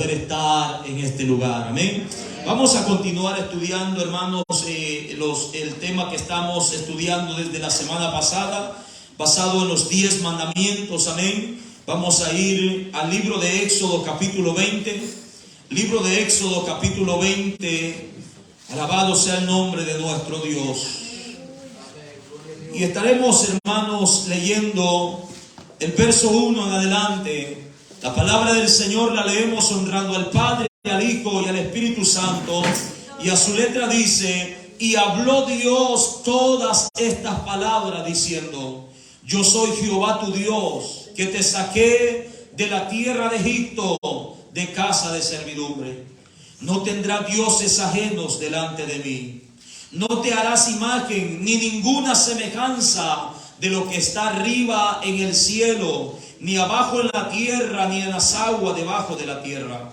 estar en este lugar. Amén. Vamos a continuar estudiando, hermanos, el tema que estamos estudiando desde la semana pasada, basado en los 10 mandamientos. Amén. Vamos a ir al libro de Éxodo capítulo 20. Libro de Éxodo capítulo 20. Alabado sea el nombre de nuestro Dios. Y estaremos, hermanos, leyendo el verso 1 en adelante. La palabra del Señor la leemos honrando al Padre, al Hijo y al Espíritu Santo. Y a su letra dice: y habló Dios todas estas palabras diciendo: yo soy Jehová tu Dios, que te saqué de la tierra de Egipto, de casa de servidumbre. No tendrás dioses ajenos delante de mí. No te harás imagen ni ninguna semejanza de lo que está arriba en el cielo, ni abajo en la tierra, ni en las aguas debajo de la tierra.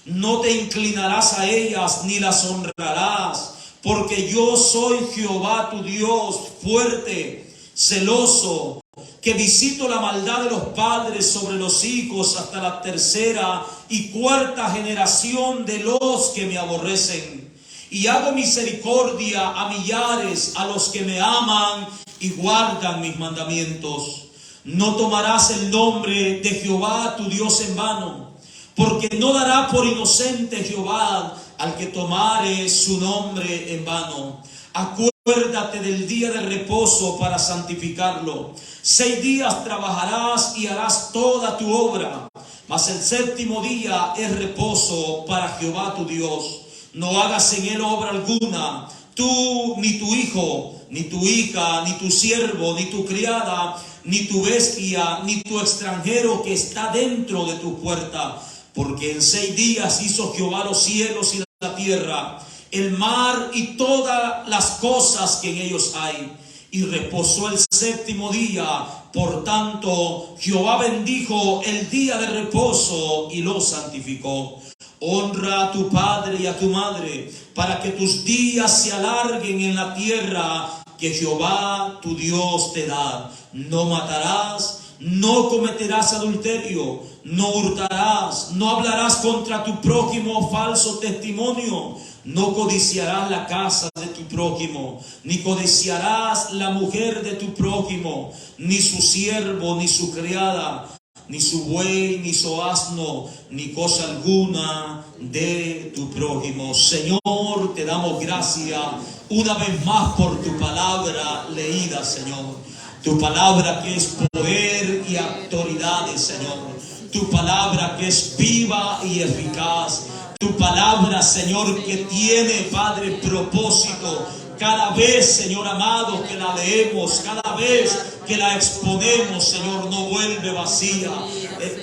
No te inclinarás a ellas, ni las honrarás, porque yo soy Jehová tu Dios, fuerte, celoso, que visito la maldad de los padres sobre los hijos hasta la tercera y cuarta generación de los que me aborrecen. Y hago misericordia a millares, a los que me aman y guardan mis mandamientos. No tomarás el nombre de Jehová tu Dios en vano, porque no dará por inocente Jehová al que tomare su nombre en vano. Acuérdate del día de reposo para santificarlo. 6 días trabajarás y harás toda tu obra, mas el séptimo día es reposo para Jehová tu Dios. No hagas en él obra alguna, tú, ni tu hijo, ni tu hija, ni tu siervo, ni tu criada, ni tu bestia, ni tu extranjero que está dentro de tu puerta. Porque en 6 días hizo Jehová los cielos y la tierra, el mar y todas las cosas que en ellos hay. Y reposó el séptimo día. Por tanto, Jehová bendijo el día de reposo y lo santificó. Honra a tu padre y a tu madre, para que tus días se alarguen en la tierra que Jehová tu Dios te da. No matarás, no cometerás adulterio, no hurtarás, no hablarás contra tu prójimo falso testimonio, no codiciarás la casa de tu prójimo, ni codiciarás la mujer de tu prójimo, ni su siervo, ni su criada, ni su buey, ni su asno, ni cosa alguna de tu prójimo. Señor, te damos gracias una vez más por tu palabra leída, Señor. Tu palabra que es poder y autoridad, Señor. Tu palabra que es viva y eficaz. Tu palabra, Señor, que tiene, Padre, propósito. Cada vez, Señor amado, que la leemos, cada vez que la exponemos, Señor, no vuelve vacía.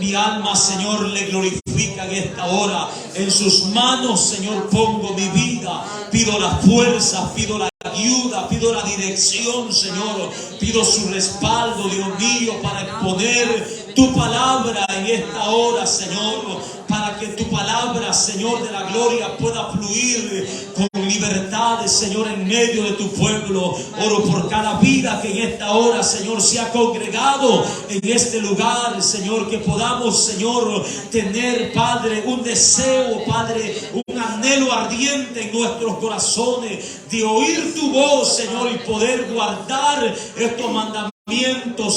Mi alma, Señor, le glorifica en esta hora. En sus manos, Señor, pongo mi vida. Pido la fuerza, pido la ayuda, pido la dirección, Señor. Pido su respaldo, Dios mío, para exponer tu palabra en esta hora, Señor. Para que tu palabra, Señor, de la gloria pueda fluir con libertad, Señor, en medio de tu pueblo. Oro por cada vida que en esta hora, Señor, se ha congregado en este lugar, Señor, que podamos, Señor, tener, Padre, un deseo, Padre, un anhelo ardiente en nuestros corazones de oír tu voz, Señor, y poder guardar estos mandamientos,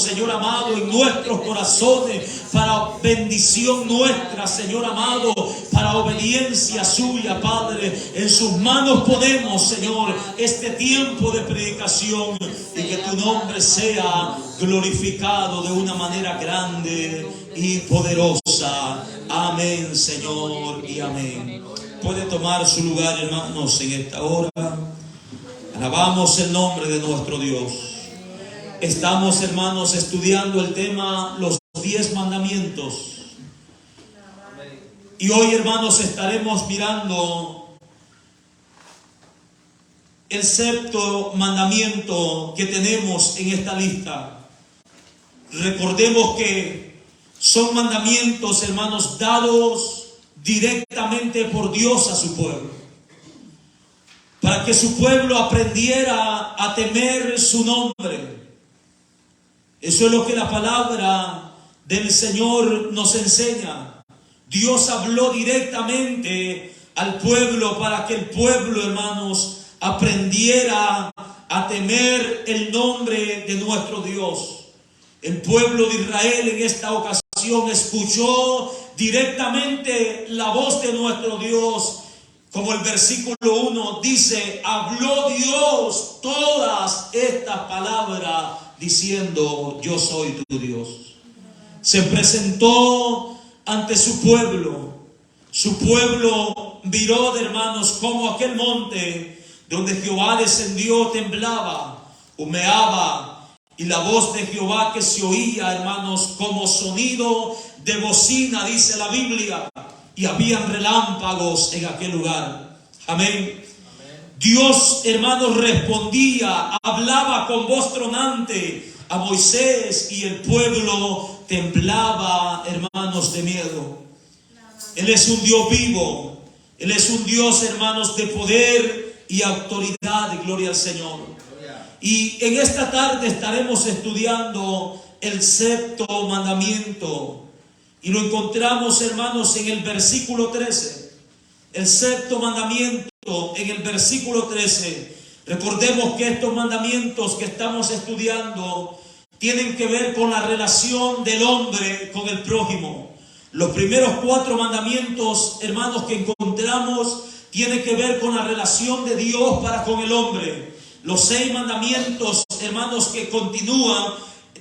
Señor amado, en nuestros corazones, para bendición nuestra, Señor amado, para obediencia suya, Padre. En sus manos ponemos, Señor, este tiempo de predicación, y que tu nombre sea glorificado de una manera grande y poderosa. Amén, Señor, y amén. Puede tomar su lugar, hermanos, en esta hora. Alabamos el nombre de nuestro Dios. Estamos, hermanos, estudiando el tema los 10 mandamientos. Y hoy, hermanos, estaremos mirando el 7º mandamiento que tenemos en esta lista. Recordemos que son mandamientos, hermanos, dados directamente por Dios a su pueblo, para que su pueblo aprendiera a temer su nombre. Eso es lo que la palabra del Señor nos enseña. Dios habló directamente al pueblo para que el pueblo, hermanos, aprendiera a temer el nombre de nuestro Dios. El pueblo de Israel en esta ocasión escuchó directamente la voz de nuestro Dios. Como el versículo 1 dice, habló Dios todas estas palabras diciendo, yo soy tu Dios. Se presentó ante su pueblo. Su pueblo miró, hermanos, como aquel monte donde Jehová descendió temblaba, humeaba, y la voz de Jehová que se oía, hermanos, como sonido de bocina, dice la Biblia, y habían relámpagos en aquel lugar. Amén. Dios, hermanos, respondía, hablaba con voz tronante a Moisés, y el pueblo temblaba, hermanos, de miedo. Él es un Dios vivo. Él es un Dios, hermanos, de poder y autoridad. Gloria al Señor. Y en esta tarde estaremos estudiando el sexto mandamiento. Y lo encontramos, hermanos, en el versículo 13. El sexto mandamiento en el versículo 13. Recordemos que estos mandamientos que estamos estudiando tienen que ver con la relación del hombre con el prójimo. Los primeros 4 mandamientos, hermanos, que encontramos tienen que ver con la relación de Dios para con el hombre. Los 6 mandamientos, hermanos, que continúan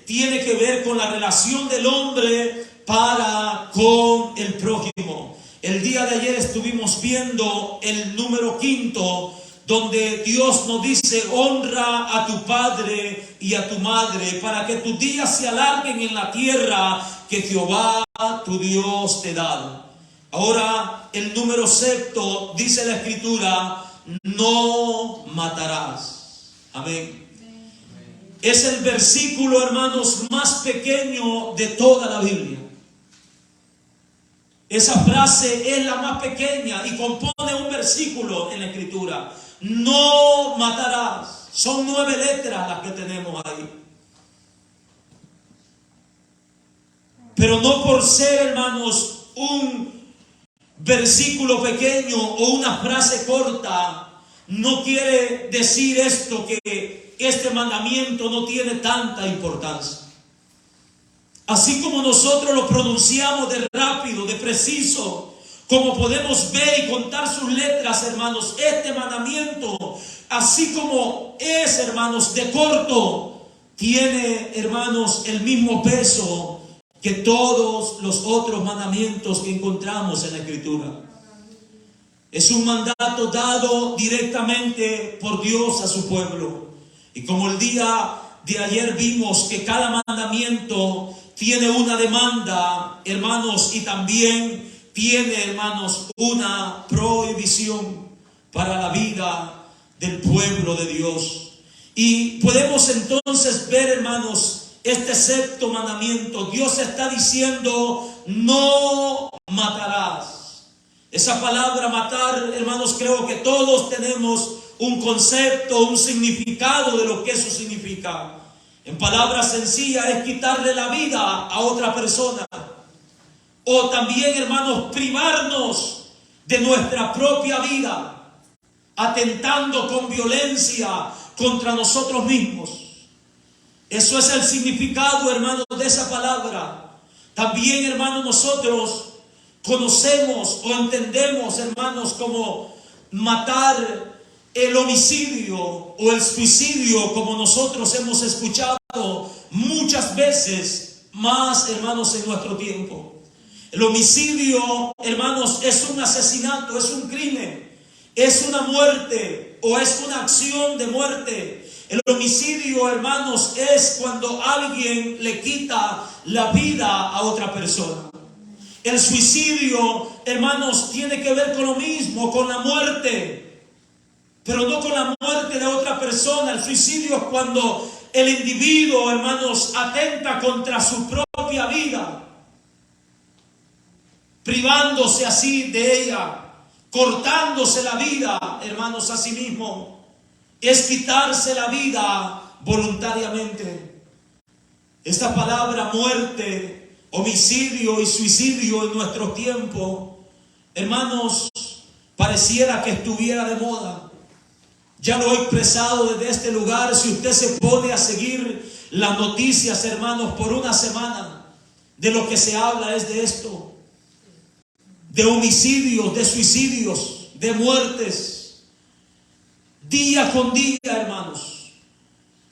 tienen que ver con la relación del hombre para con el prójimo. El día de ayer estuvimos viendo el número 5, donde Dios nos dice, honra a tu padre y a tu madre, para que tus días se alarguen en la tierra que Jehová tu Dios te da. Ahora, el número 6 dice la Escritura, no matarás. Amén. Es el versículo, hermanos, más pequeño de toda la Biblia. Esa frase es la más pequeña y compone un versículo en la Escritura. No matarás. Son 9 letras las que tenemos ahí. Pero no por ser, hermanos, un versículo pequeño o una frase corta, no quiere decir esto que este mandamiento no tiene tanta importancia. Así como nosotros lo pronunciamos de rápido, de preciso, como podemos ver y contar sus letras, hermanos, este mandamiento, así como es, hermanos, de corto, tiene, hermanos, el mismo peso que todos los otros mandamientos que encontramos en la Escritura. Es un mandato dado directamente por Dios a su pueblo. Y como el día de ayer vimos que cada mandamiento tiene una demanda, hermanos, y también tiene, hermanos, una prohibición para la vida del pueblo de Dios. Y podemos entonces ver, hermanos, este sexto mandamiento. Dios está diciendo, no matarás. Esa palabra matar, hermanos, creo que todos tenemos un concepto, un significado de lo que eso significa. En palabras sencillas es quitarle la vida a otra persona. O también, hermanos, privarnos de nuestra propia vida, atentando con violencia contra nosotros mismos. Eso es el significado, hermanos, de esa palabra. También, hermanos, nosotros conocemos o entendemos, hermanos, como matar, el homicidio o el suicidio, como nosotros hemos escuchado muchas veces más, hermanos, en nuestro tiempo. El homicidio, hermanos, es un asesinato, es un crimen, es una muerte o es una acción de muerte. El homicidio, hermanos, es cuando alguien le quita la vida a otra persona. El suicidio, hermanos, tiene que ver con lo mismo, con la muerte, pero no con la muerte de otra persona. El suicidio es cuando el individuo, hermanos, atenta contra su propia vida, privándose así de ella, cortándose la vida, hermanos, a sí mismo. Es quitarse la vida voluntariamente. Esta palabra muerte homicidio y suicidio en nuestro tiempo, hermanos, pareciera que estuviera de moda. Ya lo he expresado desde este lugar. Si usted se pone a seguir las noticias, hermanos, por una semana, de lo que se habla es de esto, de homicidios, de suicidios, de muertes, día con día, hermanos.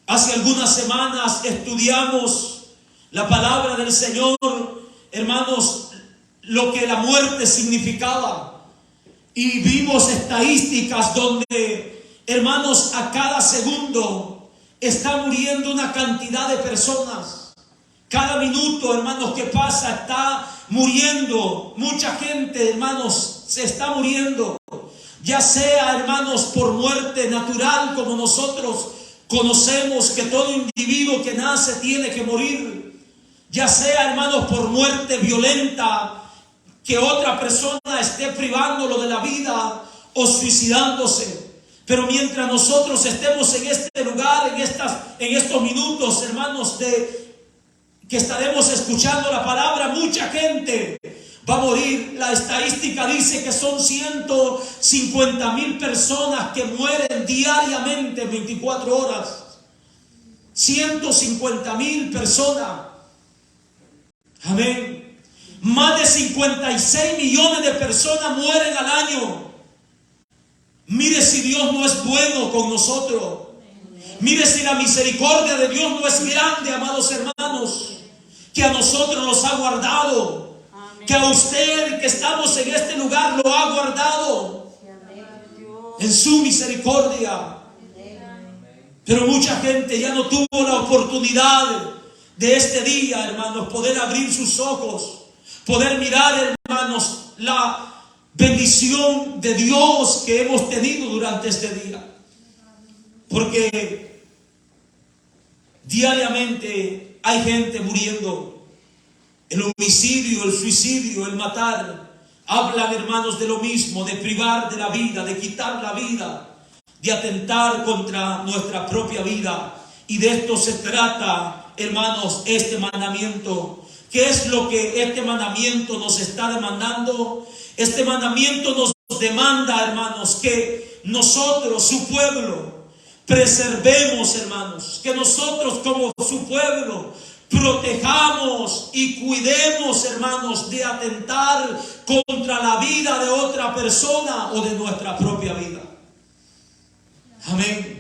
Hace algunas semanas estudiamos la palabra del Señor, hermanos, lo que la muerte significaba, y vimos estadísticas donde, hermanos, a cada segundo está muriendo una cantidad de personas. Cada minuto, hermanos, que pasa está muriendo mucha gente, hermanos, se está muriendo. Ya sea, hermanos, por muerte natural, como nosotros conocemos que todo individuo que nace tiene que morir. Ya sea, hermanos, por muerte violenta, que otra persona esté privándolo de la vida o suicidándose. Pero mientras nosotros estemos en este lugar, en estos minutos, hermanos, que estaremos escuchando la palabra, mucha gente va a morir. La estadística dice que son 150,000 personas que mueren diariamente en 24 horas. 150,000 personas. Amén. Más de 56 millones de personas mueren al año. Mire si Dios no es bueno con nosotros. Mire si la misericordia de Dios no es grande, amados hermanos, que a nosotros nos ha guardado, que a usted que estamos en este lugar lo ha guardado en su misericordia. Pero mucha gente ya no tuvo la oportunidad de este día, hermanos, poder abrir sus ojos, poder mirar, hermanos, la bendición de Dios que hemos tenido durante este día. Porque diariamente hay gente muriendo. El homicidio, el suicidio, el matar, hablan, hermanos, de lo mismo, de privar de la vida, de quitar la vida, de atentar contra nuestra propia vida. Y de esto se trata, hermanos, este mandamiento. ¿Qué es lo que este mandamiento nos está demandando? Este mandamiento nos demanda, hermanos, que nosotros, su pueblo, preservemos, hermanos, que nosotros como su pueblo protejamos y cuidemos, hermanos, de atentar contra la vida de otra persona o de nuestra propia vida. Amén.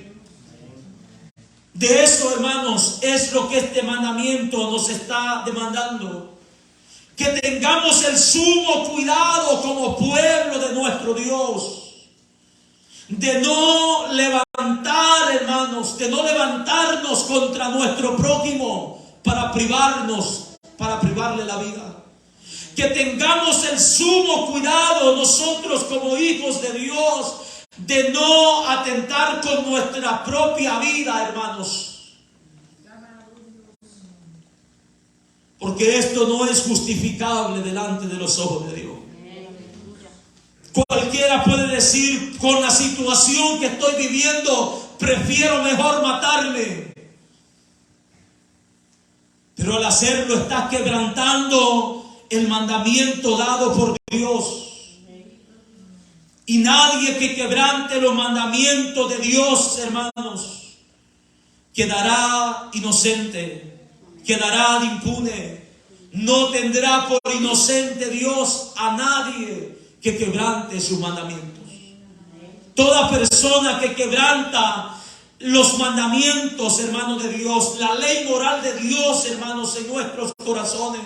De eso, hermanos, es lo que este mandamiento nos está demandando. Que tengamos el sumo cuidado como pueblo de nuestro Dios. De no levantar, hermanos, de no levantarnos contra nuestro prójimo para privarle la vida. Que tengamos el sumo cuidado nosotros como hijos de Dios de no atentar con nuestra propia vida, hermanos. Porque esto no es justificable delante de los ojos de Dios. Cualquiera puede decir, con la situación que estoy viviendo, prefiero mejor matarme. Pero al hacerlo estás quebrantando el mandamiento dado por Dios. Y nadie que quebrante los mandamientos de Dios, hermanos, quedará inocente, quedará impune. No tendrá por inocente Dios a nadie que quebrante sus mandamientos. Toda persona que quebranta los mandamientos, hermanos, de Dios, la ley moral de Dios, hermanos, en nuestros corazones,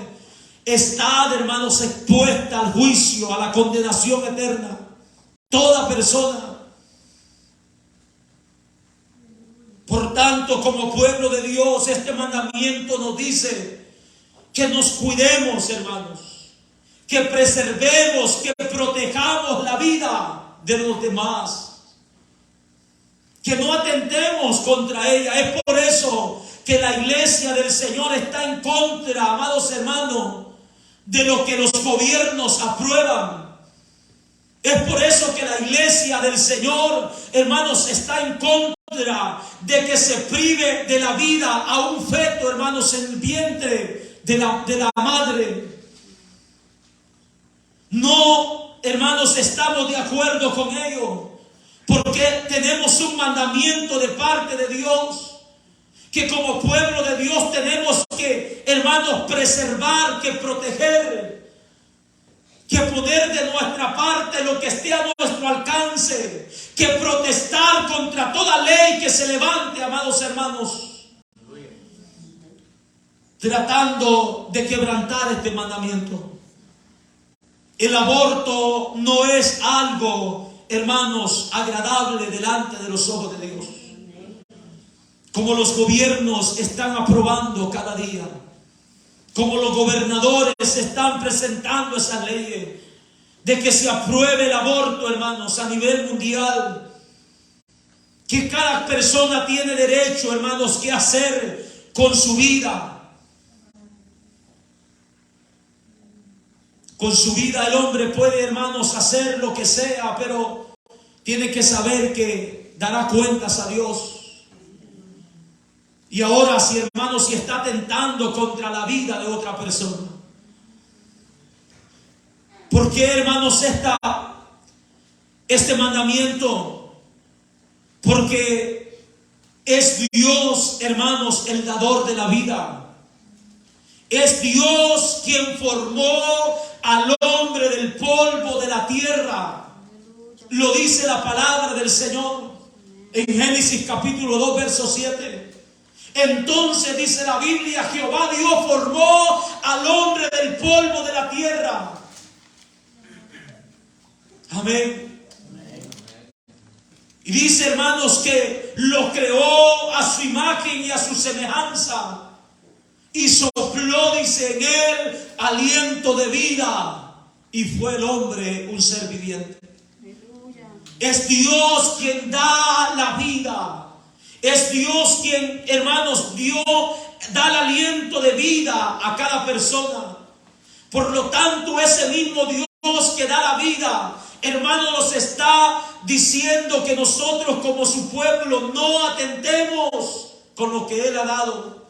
está, hermanos, expuesta al juicio, a la condenación eterna. Toda persona. Por tanto, como pueblo de Dios, este mandamiento nos dice que nos cuidemos, hermanos, que preservemos, que protejamos la vida de los demás, que no atentemos contra ella. Es por eso que la iglesia del Señor está en contra, amados hermanos, de lo que los gobiernos aprueban. Es por eso que la iglesia del Señor, hermanos, está en contra de que se prive de la vida a un feto, hermanos, en el vientre de la madre. No, hermanos, estamos de acuerdo con ello, porque tenemos un mandamiento de parte de Dios, que como pueblo de Dios tenemos que, hermanos, preservar, que proteger, que poner de nuestra parte lo que esté a nuestro alcance, que protestar contra toda ley que se levante, amados hermanos, tratando de quebrantar este mandamiento. El aborto no es algo, hermanos, agradable delante de los ojos de Dios. Como los gobiernos están aprobando cada día, como los gobernadores están presentando esas leyes de que se apruebe el aborto, hermanos, a nivel mundial, que cada persona tiene derecho, hermanos, que hacer con su vida. Con su vida el hombre puede, hermanos, hacer lo que sea, pero tiene que saber que dará cuentas a Dios. Y ahora, si hermanos, si está atentando contra la vida de otra persona, ¿por qué, hermanos, este mandamiento? Porque es Dios, hermanos, el dador de la vida. Es Dios quien formó al hombre del polvo de la tierra. Lo dice la palabra del Señor en Génesis capítulo 2, verso 7. Entonces dice la Biblia, Jehová Dios formó al hombre del polvo de la tierra. Amén. Y dice, hermanos, que lo creó a su imagen y a su semejanza. Y sopló, dice, en él aliento de vida. Y fue el hombre un ser viviente. Es Dios quien da la vida. Es Dios quien, hermanos, da el aliento de vida a cada persona. Por lo tanto, ese mismo Dios que da la vida, hermanos, nos está diciendo que nosotros como su pueblo no atentemos con lo que Él ha dado.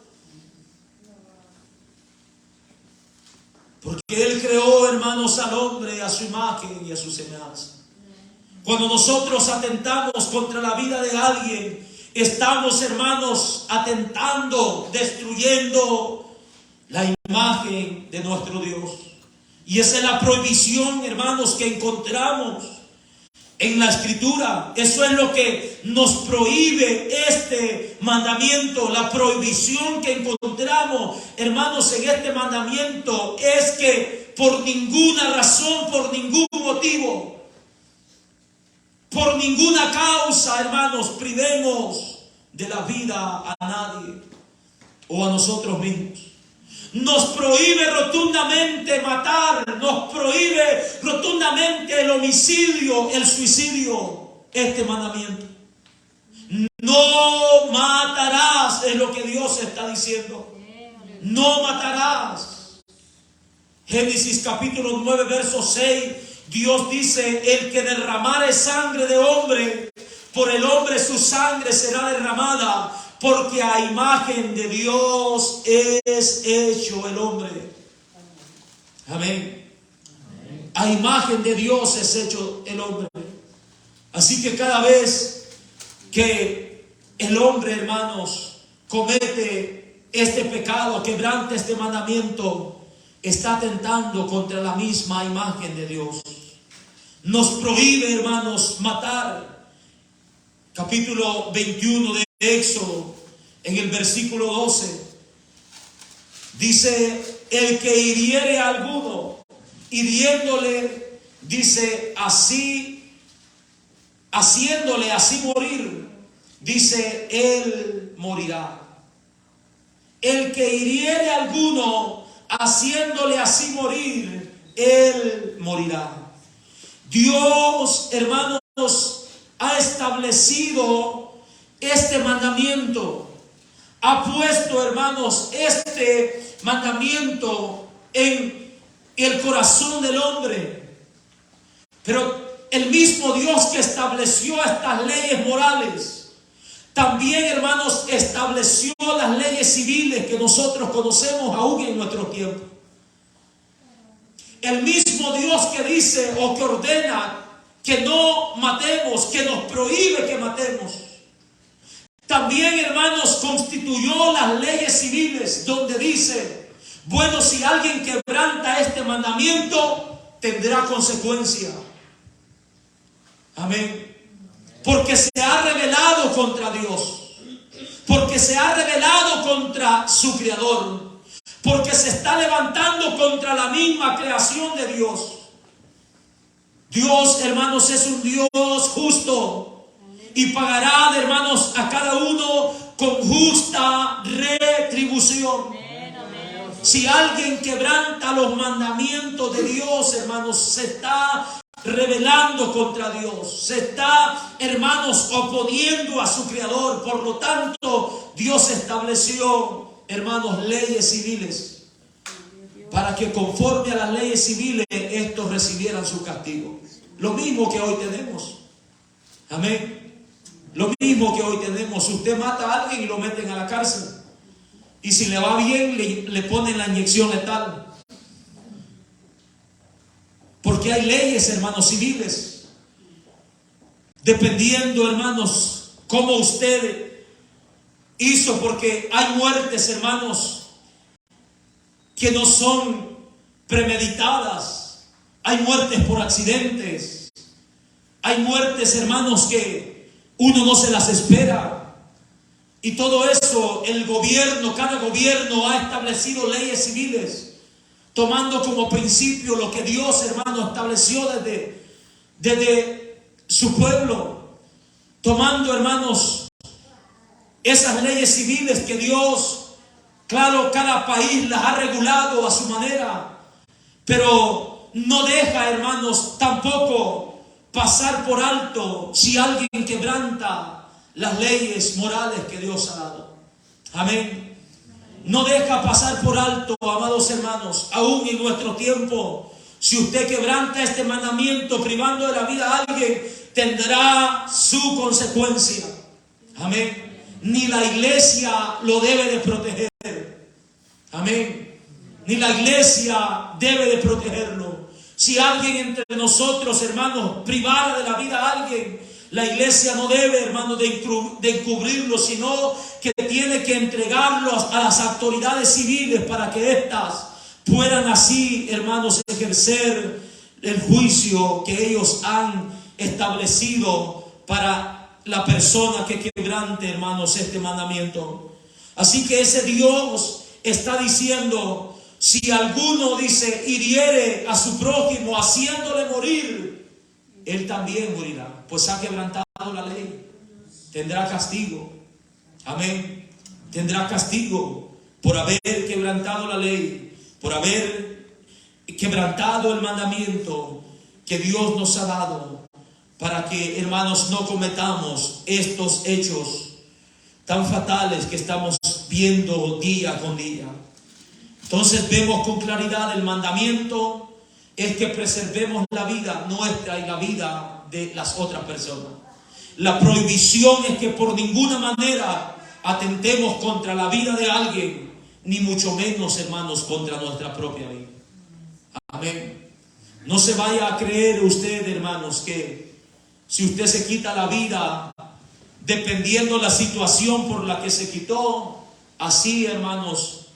Porque Él creó, hermanos, al hombre a su imagen y a su semejanza. Cuando nosotros atentamos contra la vida de alguien, estamos, hermanos, atentando, destruyendo la imagen de nuestro Dios. Y esa es la prohibición, hermanos, que encontramos en la Escritura. Eso es lo que nos prohíbe este mandamiento. La prohibición que encontramos, hermanos, en este mandamiento es que por ninguna razón, por ningún motivo, por ninguna causa, hermanos, privemos de la vida a nadie o a nosotros mismos. Nos prohíbe rotundamente matar, nos prohíbe rotundamente el homicidio, el suicidio, este mandamiento. No matarás, es lo que Dios está diciendo. No matarás. Génesis capítulo 9, verso 6. Dios dice, el que derramare sangre de hombre, por el hombre su sangre será derramada, porque a imagen de Dios es hecho el hombre. Amén. A imagen de Dios es hecho el hombre. Así que cada vez que el hombre, hermanos, comete este pecado, quebrante este mandamiento, está atentando contra la misma imagen de Dios. Nos prohíbe, hermanos, matar. Capítulo 21 de Éxodo, en el versículo 12, dice, el que hiriere a alguno, hiriéndole, dice, así, haciéndole así morir, dice, él morirá. El que hiriere a alguno, haciéndole así morir, él morirá. Dios, hermanos, ha establecido este mandamiento. Ha puesto, hermanos, este mandamiento en el corazón del hombre. Pero el mismo Dios que estableció estas leyes morales, también, hermanos, estableció las leyes civiles que nosotros conocemos aún en nuestro tiempo. El mismo Dios que dice o que ordena que no matemos, que nos prohíbe que matemos, también, hermanos, constituyó las leyes civiles donde dice, bueno, si alguien quebranta este mandamiento, tendrá consecuencia. Amén. Porque se ha rebelado contra Dios, porque se ha rebelado contra su Creador, porque se está levantando contra la misma creación de Dios. Dios, hermanos, es un Dios justo y pagará, hermanos, a cada uno con justa retribución. Si alguien quebranta los mandamientos de Dios, hermanos, se está rebelando contra Dios, se está, hermanos, oponiendo a su Creador. Por lo tanto, Dios estableció, hermanos, leyes civiles para que conforme a las leyes civiles estos recibieran su castigo. Lo mismo que hoy tenemos. Amén. Lo mismo que hoy tenemos. Usted mata a alguien y lo meten a la cárcel. Y si le va bien, le ponen la inyección letal. Porque hay leyes, hermanos, civiles. Dependiendo, hermanos, cómo usted hizo. Porque hay muertes, hermanos, que no son premeditadas. Hay muertes por accidentes. Hay muertes, hermanos, que uno no se las espera. Y todo eso, el gobierno, cada gobierno ha establecido leyes civiles, tomando como principio lo que Dios, hermano, estableció desde su pueblo. Tomando, hermanos, esas leyes civiles que Dios, claro, cada país las ha regulado a su manera, pero no deja, hermanos, tampoco pasar por alto si alguien quebranta las leyes morales que Dios ha dado. Amén. No deja pasar por alto, amados hermanos, aún en nuestro tiempo. Si usted quebranta este mandamiento privando de la vida a alguien, tendrá su consecuencia. Amén. Ni la iglesia lo debe de proteger. Amén. Ni la iglesia debe de protegerlo. Si alguien entre nosotros, hermanos, privara de la vida a alguien, la iglesia no debe, hermanos, de encubrirlo, sino que tiene que entregarlo a las autoridades civiles para que éstas puedan así, hermanos, ejercer el juicio que ellos han establecido para la persona que quebrante, hermanos, este mandamiento. Así que ese Dios está diciendo, si alguno, dice, hiriere a su prójimo haciéndole morir, él también morirá, pues ha quebrantado la ley. Tendrá castigo. Amén. Tendrá castigo por haber quebrantado la ley, por haber quebrantado el mandamiento que Dios nos ha dado, para que, hermanos, no cometamos estos hechos tan fatales que estamos viendo día con día. Entonces vemos con claridad el mandamiento es que preservemos la vida nuestra y la vida de las otras personas. La prohibición es que por ninguna manera atentemos contra la vida de alguien, ni mucho menos, hermanos, contra nuestra propia vida. Amén. No se vaya a creer usted, hermanos, que si usted se quita la vida, dependiendo la situación por la que se quitó, así, hermanos,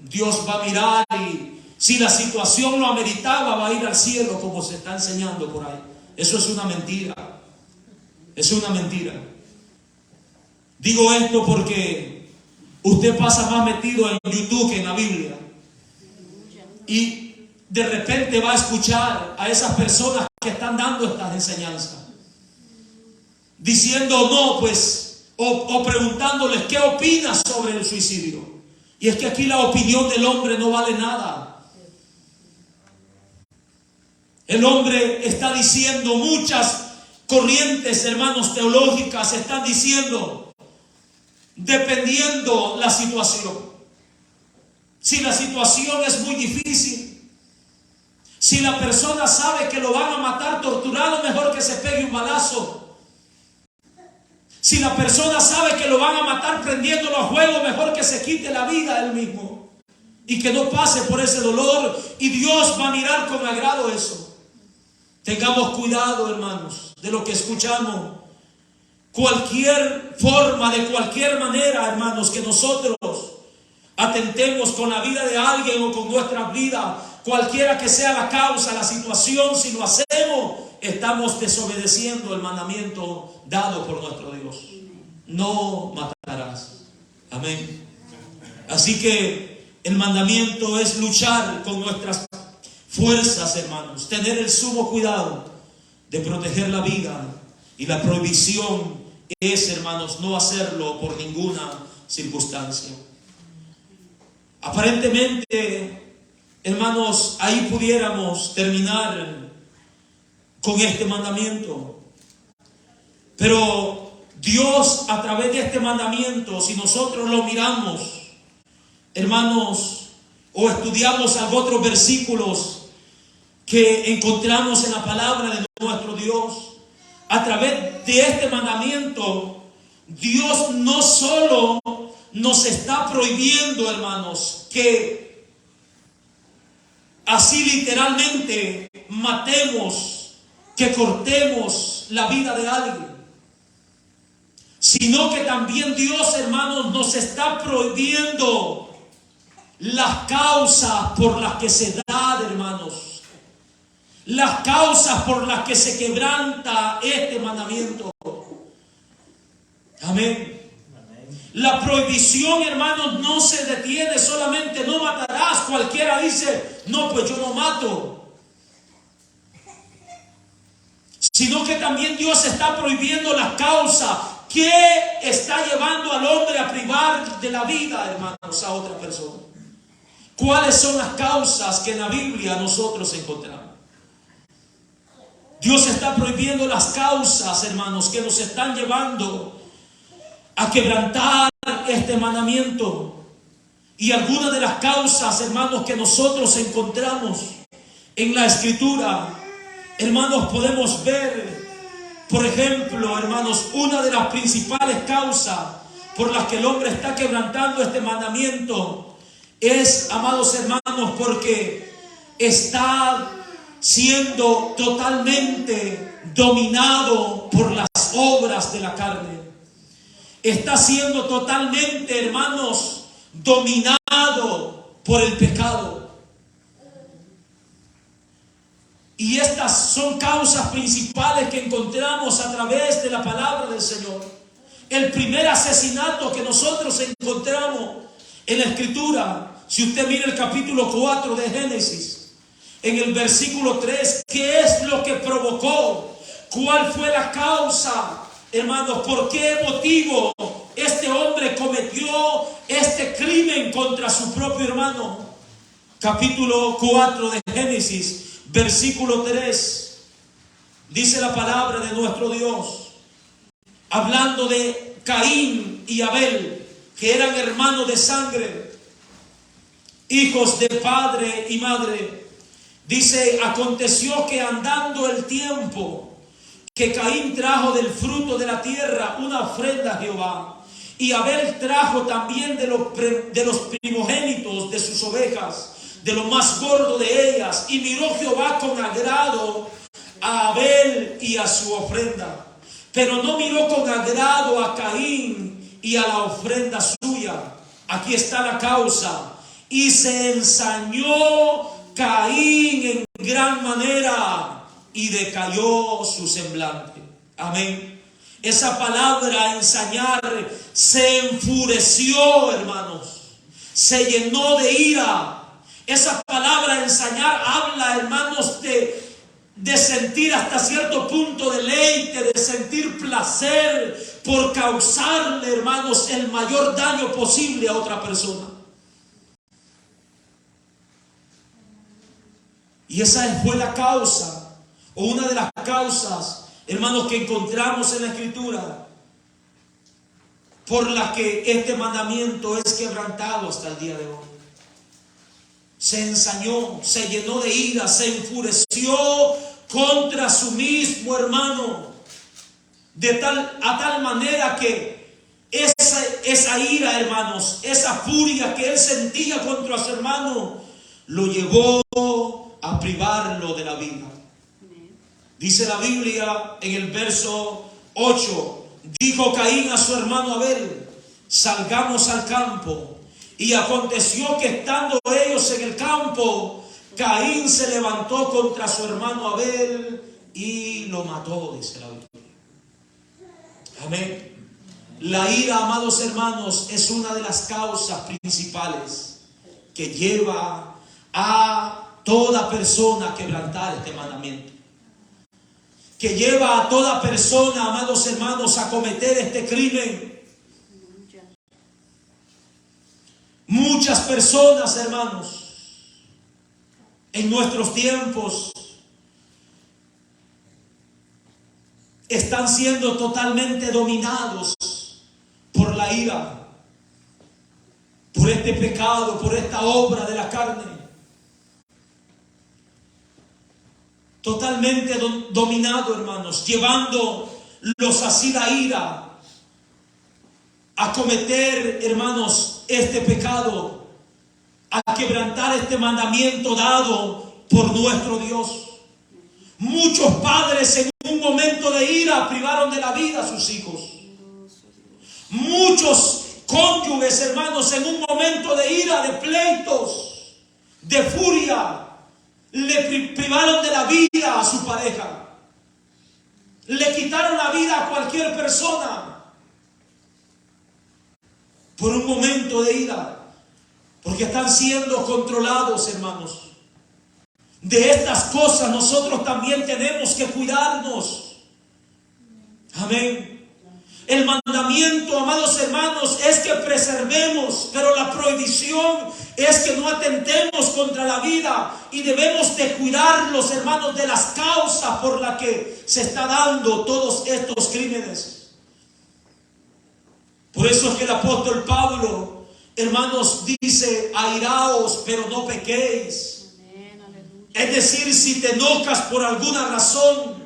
Dios va a mirar y si la situación lo ameritaba, va a ir al cielo, como se está enseñando por ahí. Eso es una mentira. Es una mentira. Digo esto porque usted pasa más metido en YouTube que en la Biblia. Y de repente va a escuchar a esas personas que están dando estas enseñanzas, diciendo no, pues, o preguntándoles qué opinas sobre el suicidio. Y es que aquí la opinión del hombre no vale nada. El hombre está diciendo, muchas corrientes, hermanos, teológicas están diciendo, dependiendo la situación. Si la situación es muy difícil, si la persona sabe que lo van a matar torturado, mejor que se pegue un balazo. Si la persona sabe que lo van a matar prendiéndolo a fuego, mejor que se quite la vida él mismo y que no pase por ese dolor, y Dios va a mirar con agrado eso. Tengamos cuidado, hermanos, de lo que escuchamos. Cualquier forma, de cualquier manera, hermanos, que nosotros atentemos con la vida de alguien o con nuestra vida, cualquiera que sea la causa, la situación, si lo hacemos, estamos desobedeciendo el mandamiento dado por nuestro Dios. No matarás. Amén. Así que el mandamiento es luchar con nuestras fuerzas, hermanos, tener el sumo cuidado de proteger la vida, y la prohibición es, hermanos, no hacerlo por ninguna circunstancia. Aparentemente, hermanos, ahí pudiéramos terminar con este mandamiento, pero Dios, a través de este mandamiento, si nosotros lo miramos, hermanos, o estudiamos otros versículos que encontramos en la palabra de nuestro Dios, a través de este mandamiento, Dios no solo nos está prohibiendo, hermanos, que así literalmente matemos, que cortemos la vida de alguien, sino que también Dios, hermanos, nos está prohibiendo las causas por las que se da, hermanos, las causas por las que se quebranta este mandamiento. Amén. La prohibición, hermanos, no se detiene solamente no matarás. Cualquiera dice, no, pues yo no mato. Sino que también Dios está prohibiendo las causas que está llevando al hombre a privar de la vida, hermanos, a otra persona. ¿Cuáles son las causas que en la Biblia nosotros encontramos? Dios está prohibiendo las causas, hermanos, que nos están llevando a quebrantar este mandamiento. Y algunas de las causas, hermanos, que nosotros encontramos en la Escritura, hermanos, podemos ver, por ejemplo, hermanos, una de las principales causas por las que el hombre está quebrantando este mandamiento es, amados hermanos, porque está siendo totalmente dominado por las obras de la carne. Está siendo totalmente, hermanos, dominado por el pecado. Y estas son causas principales que encontramos a través de la palabra del Señor. El primer asesinato que nosotros encontramos en la Escritura, si usted mira el capítulo 4 de Génesis, en el versículo 3, ¿qué es lo que provocó? ¿Cuál fue la causa, hermanos? ¿Por qué motivo este hombre cometió este crimen contra su propio hermano? Capítulo 4 de Génesis, versículo 3, dice la palabra de nuestro Dios, hablando de Caín y Abel, que eran hermanos de sangre, hijos de padre y madre. Dice, aconteció que andando el tiempo, que Caín trajo del fruto de la tierra una ofrenda a Jehová, y Abel trajo también de los primogénitos de sus ovejas, de lo más gordo de ellas, y miró Jehová con agrado a Abel y a su ofrenda, pero no miró con agrado a Caín y a la ofrenda suya. Aquí está la causa. Y se ensañó Caín en gran manera y decayó su semblante. Amén. Esa palabra ensañar, se enfureció, hermanos, se llenó de ira. Esa palabra ensañar habla, hermanos, de sentir hasta cierto punto deleite, de sentir placer por causarle, hermanos, el mayor daño posible a otra persona. Y esa fue la causa, o una de las causas, hermanos, que encontramos en la Escritura, por la que este mandamiento es quebrantado hasta el día de hoy. Se ensañó, se llenó de ira, se enfureció contra su mismo hermano. a tal manera que esa ira, hermanos, esa furia que él sentía contra su hermano, lo llevó a privarlo de la vida. Dice la Biblia en el verso 8, dijo Caín a su hermano Abel, salgamos al campo. Y aconteció que estando ellos en el campo, Caín se levantó contra su hermano Abel y lo mató, dice la Biblia. Amén. La ira, amados hermanos, es una de las causas principales que lleva a toda persona a quebrantar este mandamiento. Que lleva a toda persona, amados hermanos, a cometer este crimen. Muchas personas, hermanos, en nuestros tiempos están siendo totalmente dominados por la ira, por este pecado, por esta obra de la carne. Totalmente dominado, hermanos, llevándolos así la ira a cometer, hermanos, este pecado, a quebrantar este mandamiento dado por nuestro Dios. Muchos padres en un momento de ira privaron de la vida a sus hijos. Muchos cónyuges, hermanos, en un momento de ira, de pleitos, de furia, le privaron de la vida a su pareja. Le quitaron la vida a cualquier persona por un momento de ira, porque están siendo controlados, hermanos. De estas cosas nosotros también tenemos que cuidarnos. Amén. El mandamiento, amados hermanos, es que preservemos, pero la prohibición es que no atentemos contra la vida, y debemos de cuidarlos, hermanos, de las causas por las que se está dando todos estos crímenes. Por eso es que el apóstol Pablo, hermanos, dice, airaos, pero no pequéis. Es decir, si te enojas por alguna razón,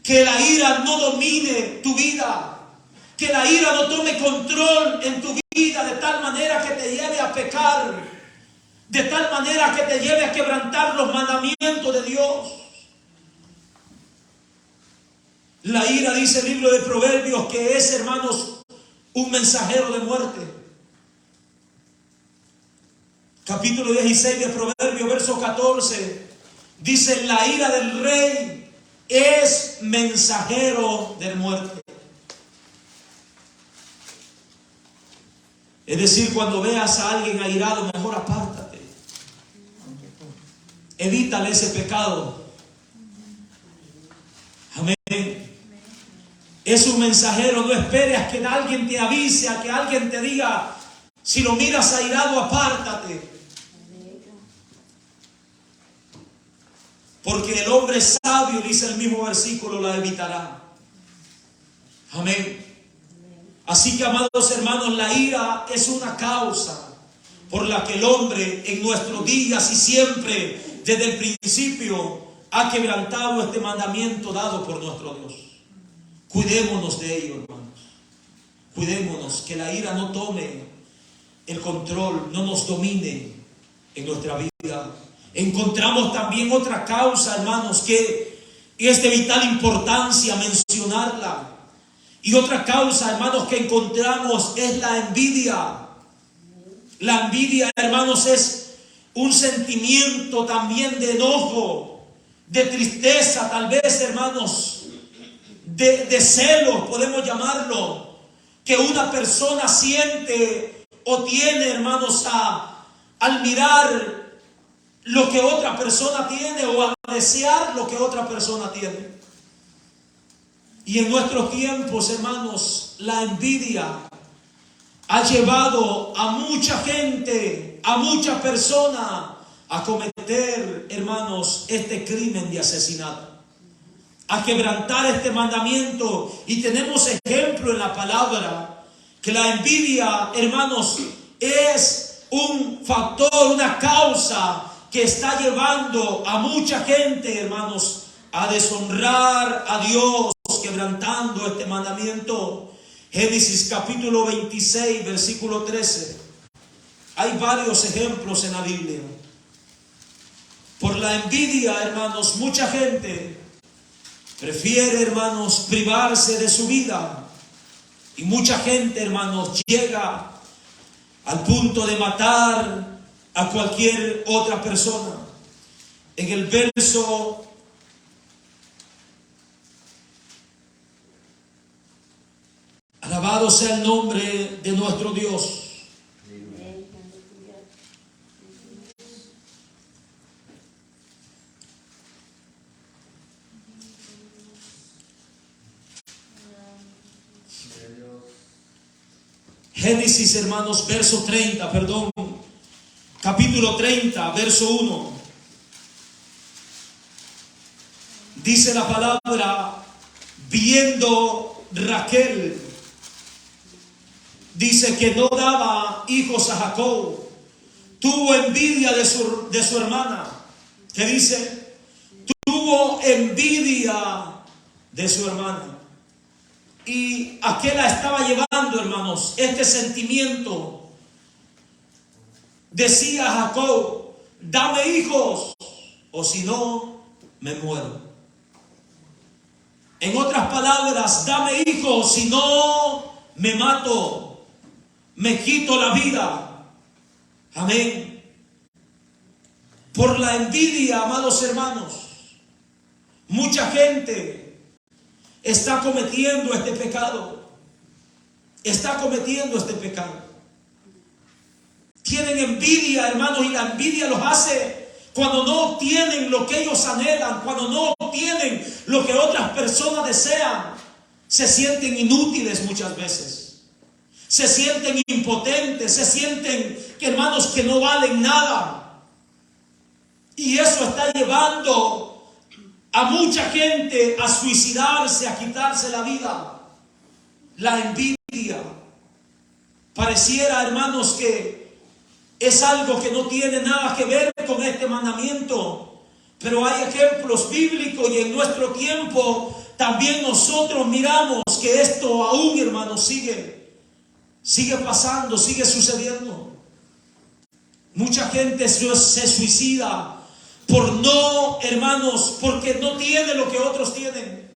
que la ira no domine tu vida, que la ira no tome control en tu vida de tal manera que te lleve a pecar, de tal manera que te lleve a quebrantar los mandamientos de Dios. La ira, dice el libro de Proverbios, que es, hermanos, un mensajero de muerte. Capítulo 16 de Proverbios, verso 14, dice, la ira del rey es mensajero de muerte. Es decir, cuando veas a alguien airado, mejor apártate. Evítale ese pecado. Amén. Es un mensajero, no esperes a que alguien te avise, a que alguien te diga, si lo miras airado, apártate. Porque el hombre sabio, dice el mismo versículo, la evitará. Amén. Así que, amados hermanos, la ira es una causa por la que el hombre en nuestros días y siempre, desde el principio, ha quebrantado este mandamiento dado por nuestro Dios. Cuidémonos de ello, hermanos. Cuidémonos, que la ira no tome el control, no nos domine en nuestra vida. Encontramos también otra causa, hermanos, que es de vital importancia mencionarla. Y otra causa, hermanos, que encontramos es la envidia. La envidia, hermanos, es un sentimiento también de enojo, de tristeza, tal vez, hermanos, de celos, podemos llamarlo, que una persona siente o tiene, hermanos, al mirar lo que otra persona tiene o a desear lo que otra persona tiene. Y en nuestros tiempos, hermanos, la envidia ha llevado a mucha gente, a mucha persona a cometer, hermanos, este crimen de asesinato, a quebrantar este mandamiento. Y tenemos ejemplo en la palabra que la envidia, hermanos, es un factor, una causa que está llevando a mucha gente, hermanos, a deshonrar a Dios, que quebrantando este mandamiento. Génesis capítulo 26, versículo 13. Hay varios ejemplos en la Biblia. Por la envidia, hermanos, mucha gente prefiere, hermanos, privarse de su vida. Y mucha gente, hermanos, llega al punto de matar a cualquier otra persona. En el verso alabado sea el nombre de nuestro Dios. Génesis, hermanos, verso 30, perdón. Capítulo 30, verso 1. Dice la palabra, viendo Raquel, dice que no daba hijos a Jacob, tuvo envidia de su hermana. ¿Qué dice? Tuvo envidia de su hermana. ¿Y a qué la estaba llevando, hermanos? Este sentimiento. Decía Jacob, dame hijos, o si no, me muero. En otras palabras, dame hijos, si no, me mato, me quito la vida. Amén. Por la envidia, amados hermanos, mucha gente está cometiendo este pecado. Está cometiendo este pecado. Tienen envidia, hermanos, y la envidia los hace cuando no obtienen lo que ellos anhelan, cuando no obtienen lo que otras personas desean. Se sienten inútiles muchas veces. Se sienten impotentes, se sienten, hermanos, que no valen nada. Y eso está llevando a mucha gente a suicidarse, a quitarse la vida. La envidia. Pareciera, hermanos, que es algo que no tiene nada que ver con este mandamiento. Pero hay ejemplos bíblicos y en nuestro tiempo también nosotros miramos que esto aún, hermanos, sigue pasando, sigue sucediendo. Mucha gente se suicida por no, hermanos, porque no tiene lo que otros tienen.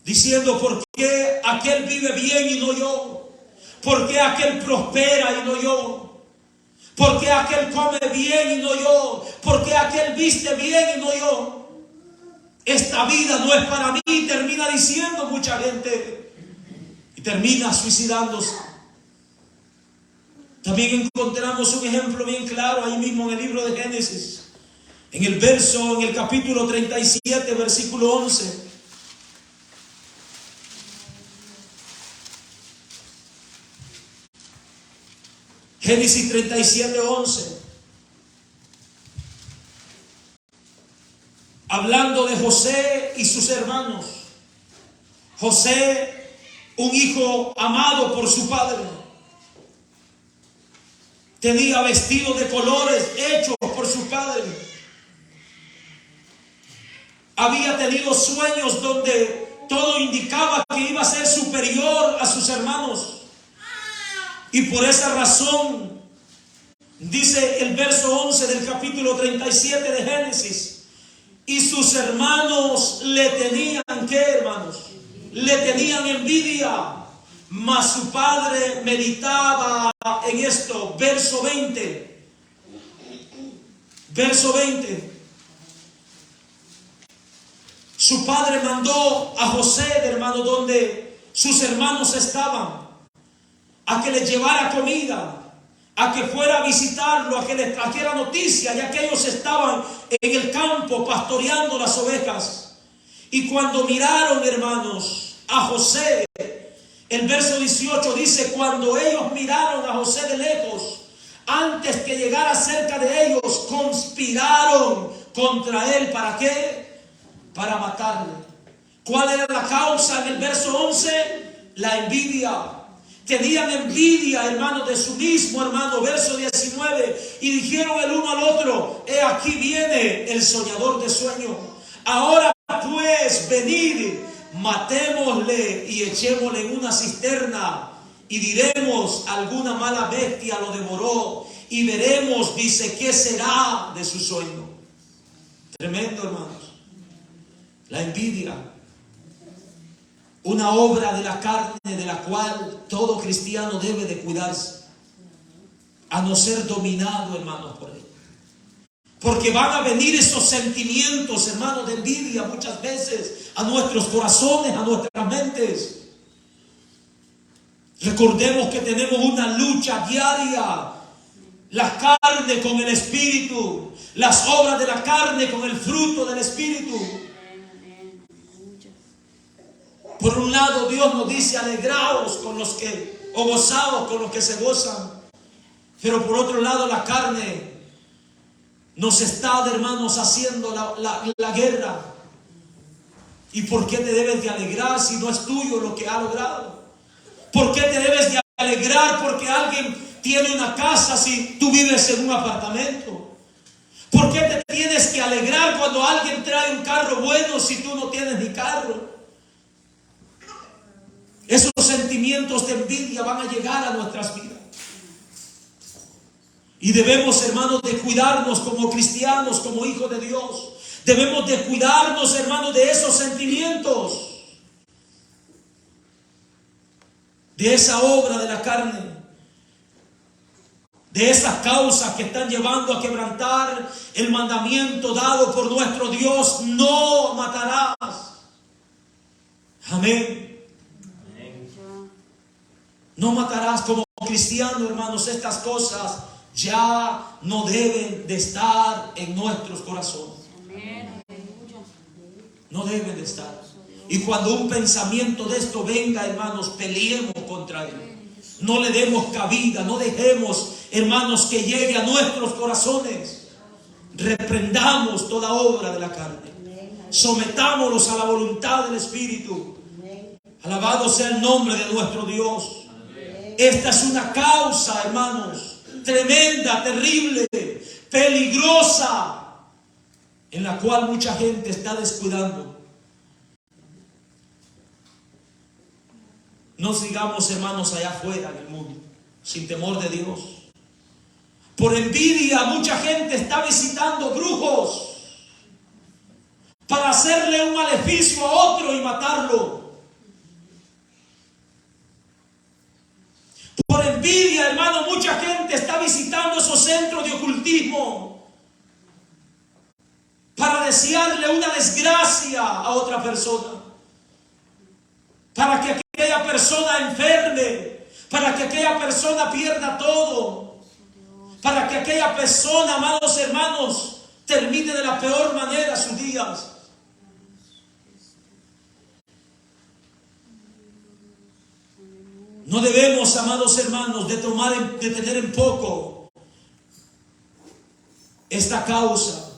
Diciendo, ¿por qué aquel vive bien y no yo? ¿Por qué aquel prospera y no yo? ¿Por qué aquel come bien y no yo? ¿Por qué aquel viste bien y no yo? Esta vida no es para mí, termina diciendo mucha gente. Y termina suicidándose. También encontramos un ejemplo bien claro ahí mismo en el libro de Génesis. En el capítulo 37, versículo 11. Génesis 37, 11. Hablando de José y sus hermanos. José, un hijo amado por su padre. Tenía vestidos de colores hechos por su padre. Había tenido sueños donde todo indicaba que iba a ser superior a sus hermanos. Y por esa razón, dice el verso 11 del capítulo 37 de Génesis, y sus hermanos le tenían, ¿qué, hermanos? Le tenían envidia. Mas su padre meditaba en esto. Verso 20. Verso 20. Su padre mandó a José, hermano, donde sus hermanos estaban, a que les llevara comida, a que fuera a visitarlo, a que les trajera noticia, ya que ellos estaban en el campo pastoreando las ovejas. Y cuando miraron, hermanos, a José, el verso 18 dice, cuando ellos miraron a José de lejos, antes que llegara cerca de ellos, conspiraron contra él. ¿Para qué? Para matarle. ¿Cuál era la causa en el verso 11? La envidia. tenían envidia, hermano, de su mismo hermano, verso 19, y dijeron el uno al otro: he aquí viene el soñador de sueño. Ahora pues venid, matémosle y echémosle en una cisterna, y diremos: alguna mala bestia lo devoró, y veremos, dice, qué será de su sueño. Tremendo, hermanos. La envidia, una obra de la carne de la cual todo cristiano debe de cuidarse, a no ser dominado, hermanos, por él. Porque van a venir esos sentimientos, hermanos, de envidia muchas veces a nuestros corazones, a nuestras mentes. Recordemos que tenemos una lucha diaria. La carne con el espíritu, las obras de la carne con el fruto del espíritu. Por un lado, Dios nos dice: alegraos con los que, o gozaos con los que se gozan. Pero por otro lado, la carne nos está, hermanos, haciendo la guerra. ¿Y por qué te debes de alegrar si no es tuyo lo que ha logrado? ¿Por qué te debes de alegrar porque alguien tiene una casa si tú vives en un apartamento? ¿Por qué te tienes que alegrar cuando alguien trae un carro bueno si tú no tienes ni carro? Esos sentimientos de envidia van a llegar a nuestras vidas. Y debemos, hermanos, de cuidarnos como cristianos, como hijos de Dios. Debemos de cuidarnos, hermanos, de esos sentimientos, de esa obra de la carne, de esas causas que están llevando a quebrantar el mandamiento dado por nuestro Dios: no matarás. Amén. No matarás. Como cristiano, hermanos, estas cosas ya no deben de estar en nuestros corazones. No deben de estar. Y cuando un pensamiento de esto venga, hermanos, peleemos contra él. No le demos cabida, no dejemos, hermanos, que llegue a nuestros corazones. Reprendamos toda obra de la carne. Sometámonos a la voluntad del Espíritu. Alabado sea el nombre de nuestro Dios. Esta es una causa, hermanos, tremenda, terrible, peligrosa, en la cual mucha gente está descuidando. No sigamos, hermanos, allá afuera en el mundo, sin temor de Dios. Por envidia, mucha gente está visitando brujos para hacerle un maleficio a otro y matarlo. Por envidia, hermano, mucha gente está visitando esos centros de ocultismo para desearle una desgracia a otra persona, para que aquella persona enferme, para que aquella persona pierda todo, para que aquella persona, amados hermanos, termine de la peor manera sus días. No debemos, amados hermanos, de tener en poco esta causa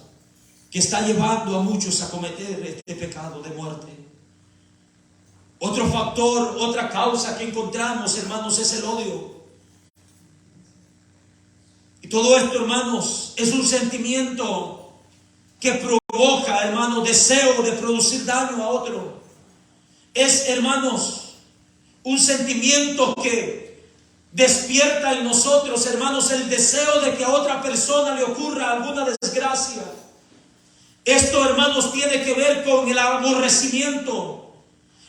que está llevando a muchos a cometer este pecado de muerte. Otro factor, otra causa que encontramos, hermanos, es el odio. Y todo esto, hermanos, es un sentimiento que provoca, hermanos, deseo de producir daño a otro. Es, hermanos, un sentimiento que despierta en nosotros, hermanos, el deseo de que a otra persona le ocurra alguna desgracia. Esto, hermanos, tiene que ver con el aborrecimiento.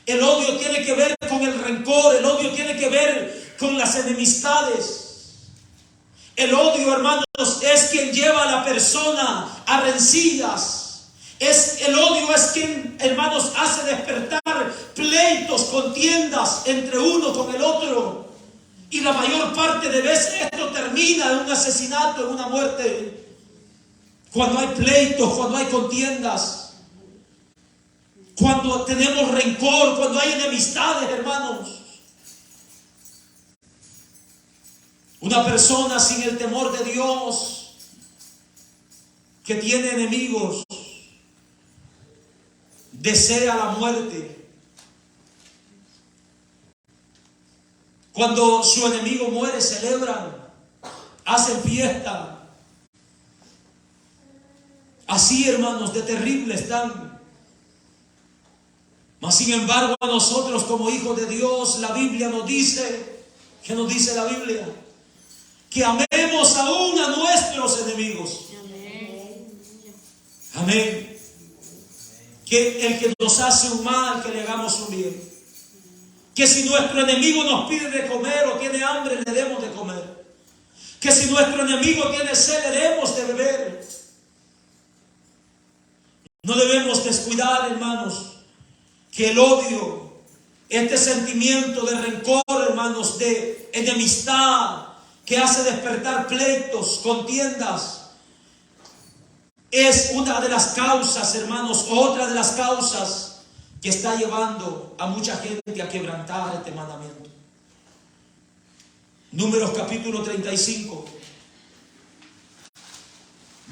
El odio tiene que ver con el rencor. El odio tiene que ver con las enemistades. El odio, hermanos, es quien lleva a la persona a rencillas. El odio es quien, hermanos, hace despertar pleitos, contiendas entre uno con el otro. Y la mayor parte de veces esto termina en un asesinato, en una muerte. Cuando hay pleitos, cuando hay contiendas, cuando tenemos rencor, cuando hay enemistades, hermanos. Una persona sin el temor de Dios, que tiene enemigos, desea la muerte. Cuando su enemigo muere, celebran, hacen fiesta. Así, hermanos, de terrible están. Mas sin embargo, a nosotros como hijos de Dios, la Biblia nos dice, ¿qué nos dice la Biblia? Que amemos aún a nuestros enemigos. Amén. Que el que nos hace un mal, que le hagamos un bien. Que si nuestro enemigo nos pide de comer o tiene hambre, le demos de comer. Que si nuestro enemigo tiene sed, le demos de beber. No debemos descuidar, hermanos, que el odio, este sentimiento de rencor, hermanos, de enemistad, que hace despertar pleitos, contiendas, es una de las causas, hermanos, otra de las causas que está llevando a mucha gente a quebrantar este mandamiento. Números capítulo 35.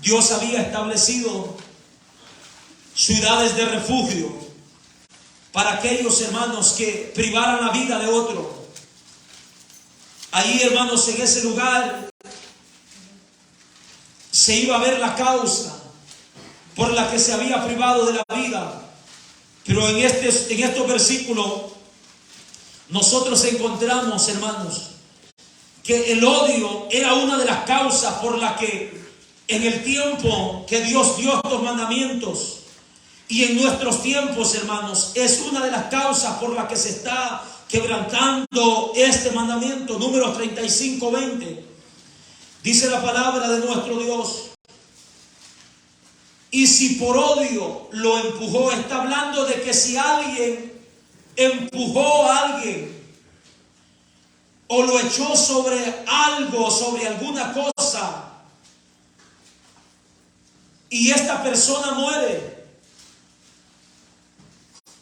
Dios había establecido ciudades de refugio para aquellos hermanos que privaran la vida de otro. Ahí, hermanos, en ese lugar se iba a ver la causa por la que se había privado de la vida. Pero en estos versículos nosotros encontramos, hermanos, que el odio era una de las causas por la que en el tiempo que Dios dio estos mandamientos, y en nuestros tiempos, hermanos, es una de las causas por la que se está quebrantando este mandamiento. Números 35:20. Dice la palabra de nuestro Dios: y si por odio lo empujó, está hablando de que si alguien empujó a alguien o lo echó sobre algo, sobre alguna cosa, y esta persona muere,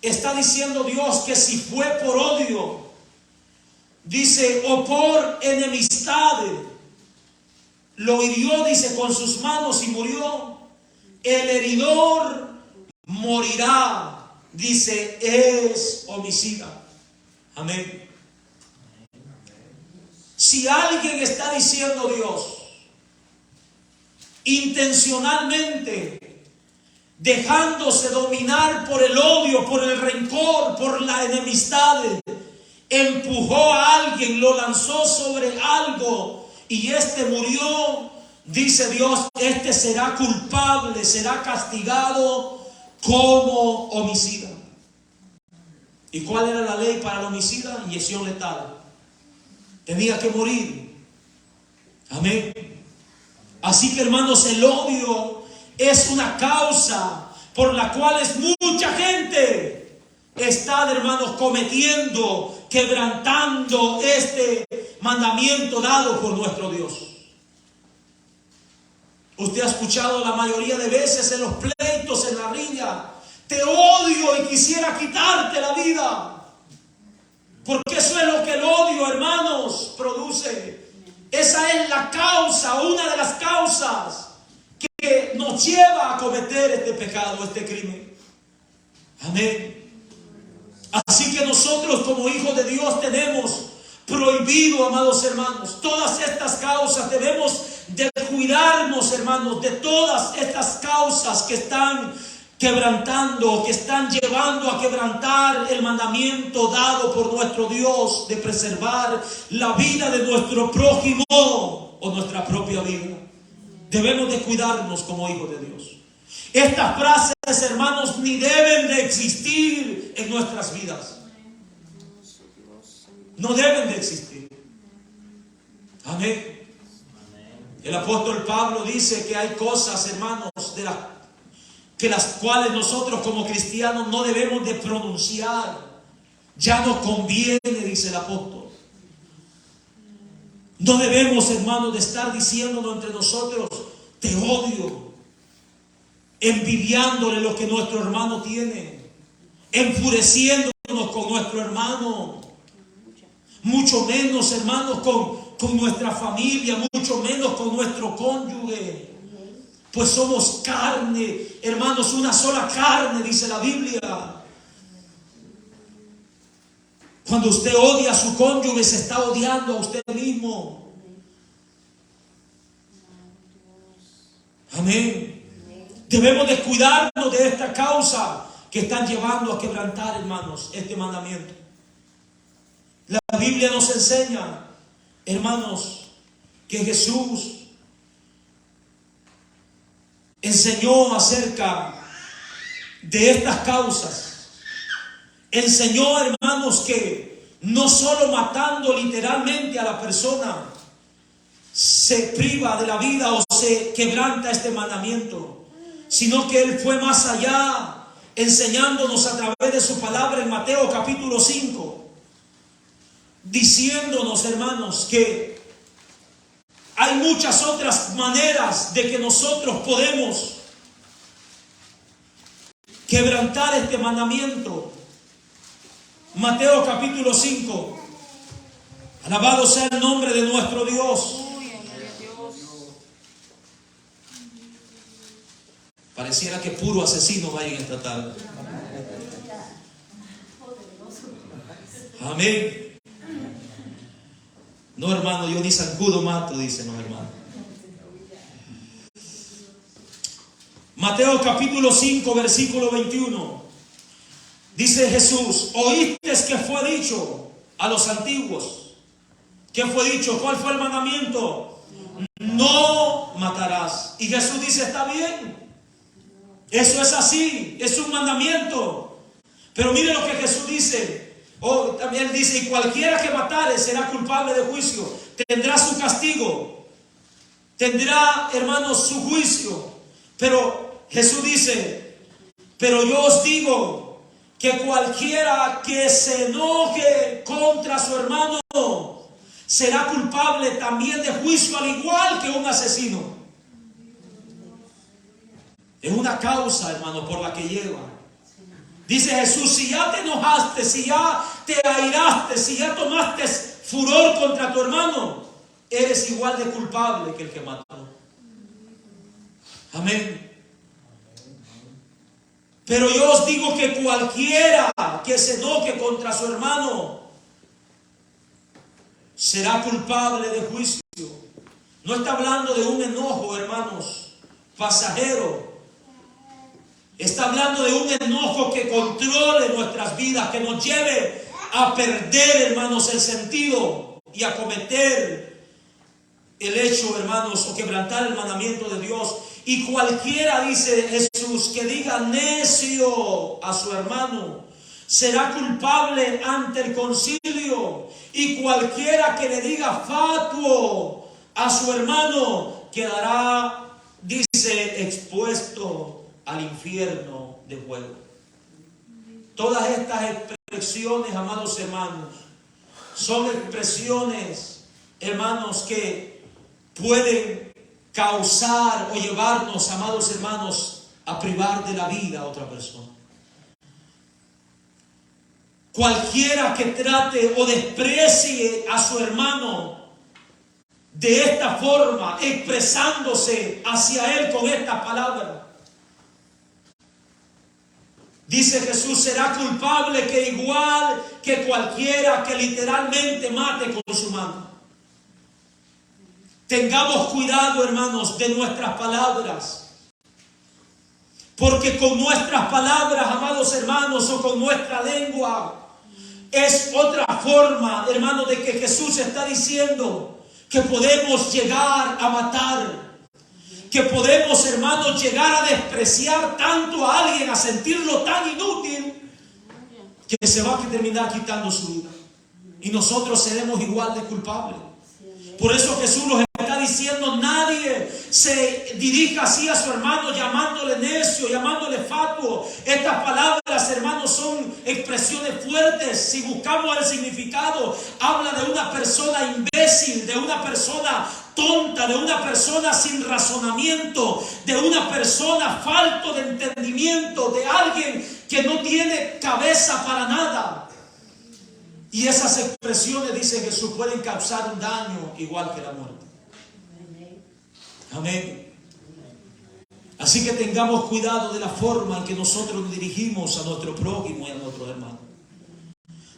está diciendo Dios que si fue por odio, dice, o por enemistad, lo hirió, dice, con sus manos y murió, el heridor morirá, dice, es homicida. Amén. Si alguien está diciendo Dios, intencionalmente, dejándose dominar por el odio, por el rencor, por la enemistad, empujó a alguien, lo lanzó sobre algo y este murió, dice Dios, este será culpable, será castigado como homicida. ¿Y cuál era la ley para el homicida? Inyección letal. Tenía que morir. Amén. Así que, hermanos, el odio es una causa por la cual mucha gente está, hermanos, cometiendo, quebrantando este mandamiento dado por nuestro Dios. Usted ha escuchado la mayoría de veces en los pleitos, en la riña: te odio y quisiera quitarte la vida. Porque eso es lo que el odio, hermanos, produce. Esa es la causa, una de las causas que nos lleva a cometer este pecado, este crimen. Amén. Así que nosotros como hijos de Dios tenemos prohibido, amados hermanos, todas estas causas. Debemos de cuidarnos, hermanos, de todas estas causas que están quebrantando, que están llevando a quebrantar el mandamiento dado por nuestro Dios de preservar la vida de nuestro prójimo o nuestra propia vida. Debemos de cuidarnos como hijos de Dios. Estas frases, hermanos, ni deben de existir en nuestras vidas. No deben de existir. Amén. El apóstol Pablo dice que hay cosas, hermanos, de las cuales nosotros como cristianos no debemos de pronunciar. Ya no conviene, dice el apóstol. No debemos, hermanos, de estar diciéndonos entre nosotros: te odio, envidiándole lo que nuestro hermano tiene, enfureciéndonos con nuestro hermano, mucho menos, hermanos, con nuestra familia, mucho menos con nuestro cónyuge. Pues somos carne, hermanos, una sola carne, dice la Biblia. Cuando usted odia a su cónyuge, se está odiando a usted mismo. Amén. Debemos de cuidarnos de esta causa que están llevando a quebrantar, hermanos, este mandamiento. La Biblia nos enseña, hermanos, que Jesús enseñó acerca de estas causas. Enseñó, hermanos, que no solo matando literalmente a la persona se priva de la vida o se quebranta este mandamiento, sino que Él fue más allá, enseñándonos a través de su palabra en Mateo capítulo 5, diciéndonos, hermanos, que hay muchas otras maneras de que nosotros podemos quebrantar este mandamiento. Mateo capítulo 5. Alabado sea el nombre de nuestro Dios. Pareciera que puro asesino vayan esta tarde. Amén. No, hermano, yo ni zancudo mato, dicen los hermanos. Mateo capítulo 5, versículo 21. Dice Jesús: oíste que fue dicho a los antiguos. ¿Qué fue dicho? ¿Cuál fue el mandamiento? No matarás. Y Jesús dice: está bien. Eso es así. Es un mandamiento. Pero mire lo que Jesús dice. También dice: y cualquiera que matare será culpable de juicio. Tendrá su castigo. Tendrá, hermanos, su juicio. Pero Jesús dice: pero yo os digo que cualquiera que se enoje contra su hermano será culpable también de juicio, al igual que un asesino. Es una causa, hermano, por la que lleva. Dice Jesús: si ya te enojaste, si ya te airaste, si ya tomaste furor contra tu hermano, eres igual de culpable que el que mató. Amén. Pero yo os digo que cualquiera que se enoje contra su hermano será culpable de juicio. No está hablando de un enojo, hermanos, pasajero. Está hablando de un enojo que controle nuestras vidas, que nos lleve a perder, hermanos, el sentido y a cometer el hecho, hermanos, o quebrantar el mandamiento de Dios. Y cualquiera, dice Jesús, que diga necio a su hermano será culpable ante el concilio. Y cualquiera que le diga fatuo a su hermano quedará, dice, expuesto al infierno de fuego. Todas estas expresiones, amados hermanos, son expresiones, hermanos, que pueden causar o llevarnos, amados hermanos, a privar de la vida a otra persona. Cualquiera que trate o desprecie a su hermano de esta forma, expresándose hacia él con esta palabra, dice Jesús, será culpable que igual que cualquiera que literalmente mate con su mano. Tengamos cuidado, hermanos, de nuestras palabras. Porque con nuestras palabras, amados hermanos, o con nuestra lengua, es otra forma, hermanos, de que Jesús está diciendo que podemos llegar a matar. Que podemos, hermanos, llegar a despreciar tanto a alguien, a sentirlo tan inútil, que se va a terminar quitando su vida. Y nosotros seremos igual de culpables. Por eso Jesús nos está diciendo: nadie se dirija así a su hermano llamándole necio, llamándole fatuo. Estas palabras, hermanos, son expresiones fuertes. Si buscamos el significado, habla de una persona imbécil, de una persona tonta, de una persona sin razonamiento, de una persona falto de entendimiento, de alguien que no tiene cabeza para nada. Y esas expresiones, dice Jesús, pueden causar un daño igual que la muerte. Amén. Así que tengamos cuidado de la forma en que nosotros nos dirigimos a nuestro prójimo y a nuestros hermanos.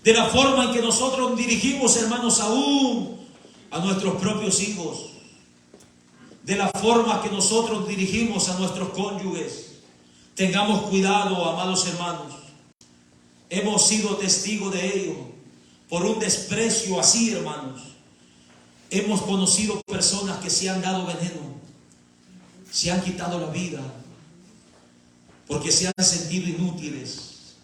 de la forma en que nosotros dirigimos, hermanos, aún a nuestros propios hijos, de la forma que nosotros dirigimos a nuestros cónyuges. Tengamos cuidado, amados hermanos. Hemos sido testigos de ello por un desprecio así, hermanos. Hemos conocido personas que se han dado veneno, se han quitado la vida porque se han sentido inútiles.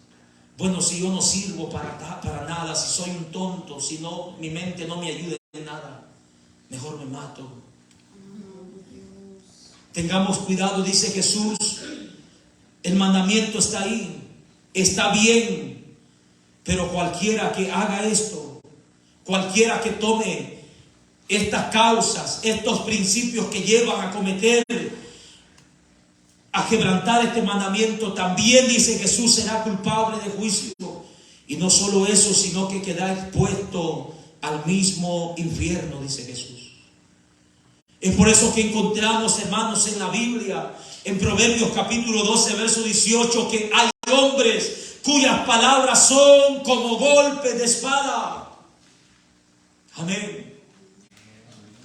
Bueno, si yo no sirvo para nada, si soy un tonto, si no, mi mente no me ayuda en nada, mejor me mato. Tengamos cuidado, dice Jesús. El mandamiento está ahí, está bien, pero cualquiera que haga esto, cualquiera que tome estas causas, estos principios que llevan a cometer, a quebrantar este mandamiento, también, dice Jesús, será culpable de juicio. Y no solo eso, sino que quedará expuesto al mismo infierno, dice Jesús. Es por eso que encontramos, hermanos, en la Biblia, en Proverbios capítulo 12, verso 18, que hay hombres cuyas palabras son como golpes de espada. Amén.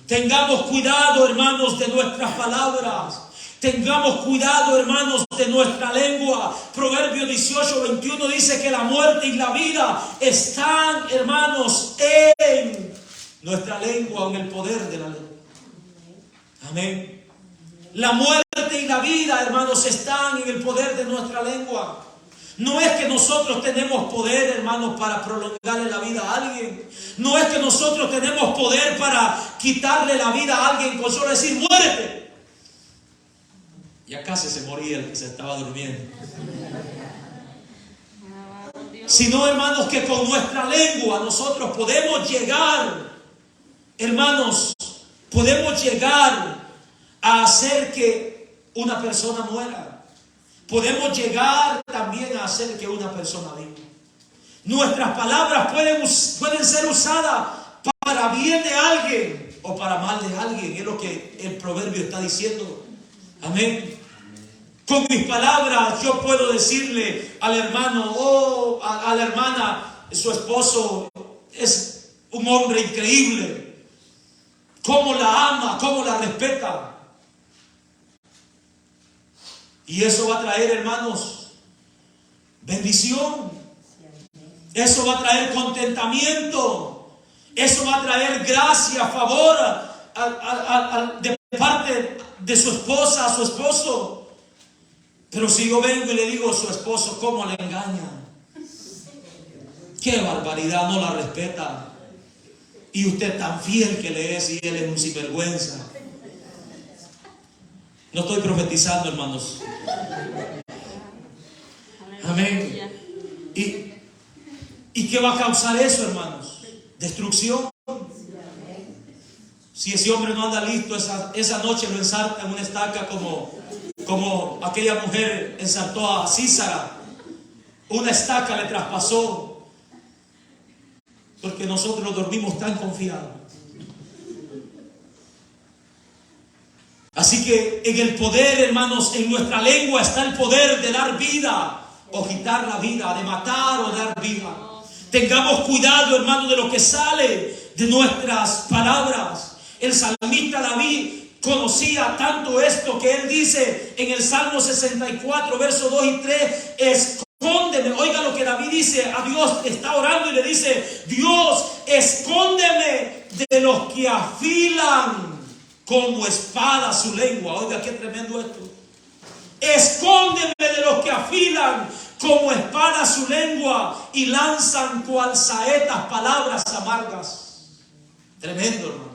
Tengamos cuidado, hermanos, de nuestras palabras. Tengamos cuidado, hermanos, de nuestra lengua. Proverbios 18, 21 dice que la muerte y la vida están, hermanos, en nuestra lengua, en el poder de la lengua. Amén. La muerte y la vida, hermanos, están en el poder de nuestra lengua. No es que nosotros tenemos poder, hermanos, para prolongarle la vida a alguien. No es que nosotros tenemos poder para quitarle la vida a alguien con solo decir muérete. Ya casi se moría el que se estaba durmiendo. Sino, hermanos, que con nuestra lengua nosotros podemos llegar, hermanos, podemos llegar a hacer que una persona muera. Podemos llegar también a hacer que una persona viva. Nuestras palabras pueden ser usadas para bien de alguien o para mal de alguien. Es lo que el proverbio está diciendo. Amén. Con mis palabras yo puedo decirle al hermano o a la hermana, su esposo es un hombre increíble. Cómo la ama, cómo la respeta. Y eso va a traer, hermanos, bendición. Eso va a traer contentamiento. Eso va a traer gracia, favor de parte de su esposa a su esposo. Pero si yo vengo y le digo a su esposo cómo le engaña, qué barbaridad, no la respeta. Y usted tan fiel que le es y él es un sinvergüenza. No estoy profetizando, hermanos. Amén. ¿Y qué va a causar eso, hermanos? Destrucción. Si ese hombre no anda listo, esa noche lo ensarta en una estaca como aquella mujer ensartó a Císara. Una estaca le traspasó. Porque nosotros dormimos tan confiados. Así que en el poder, hermanos, en nuestra lengua está el poder de dar vida o quitar la vida, de matar o dar vida. Tengamos cuidado, hermanos, de lo que sale de nuestras palabras. El salmista David conocía tanto esto que él dice en el Salmo 64, versos 2 y 3, escóndeme. Oiga lo que David dice a Dios, está orando y le dice, Dios, escóndeme de los que afilan como espada su lengua. Oiga, qué tremendo esto. Escóndeme de los que afilan como espada su lengua y lanzan cual saetas palabras amargas. Tremendo, hermano.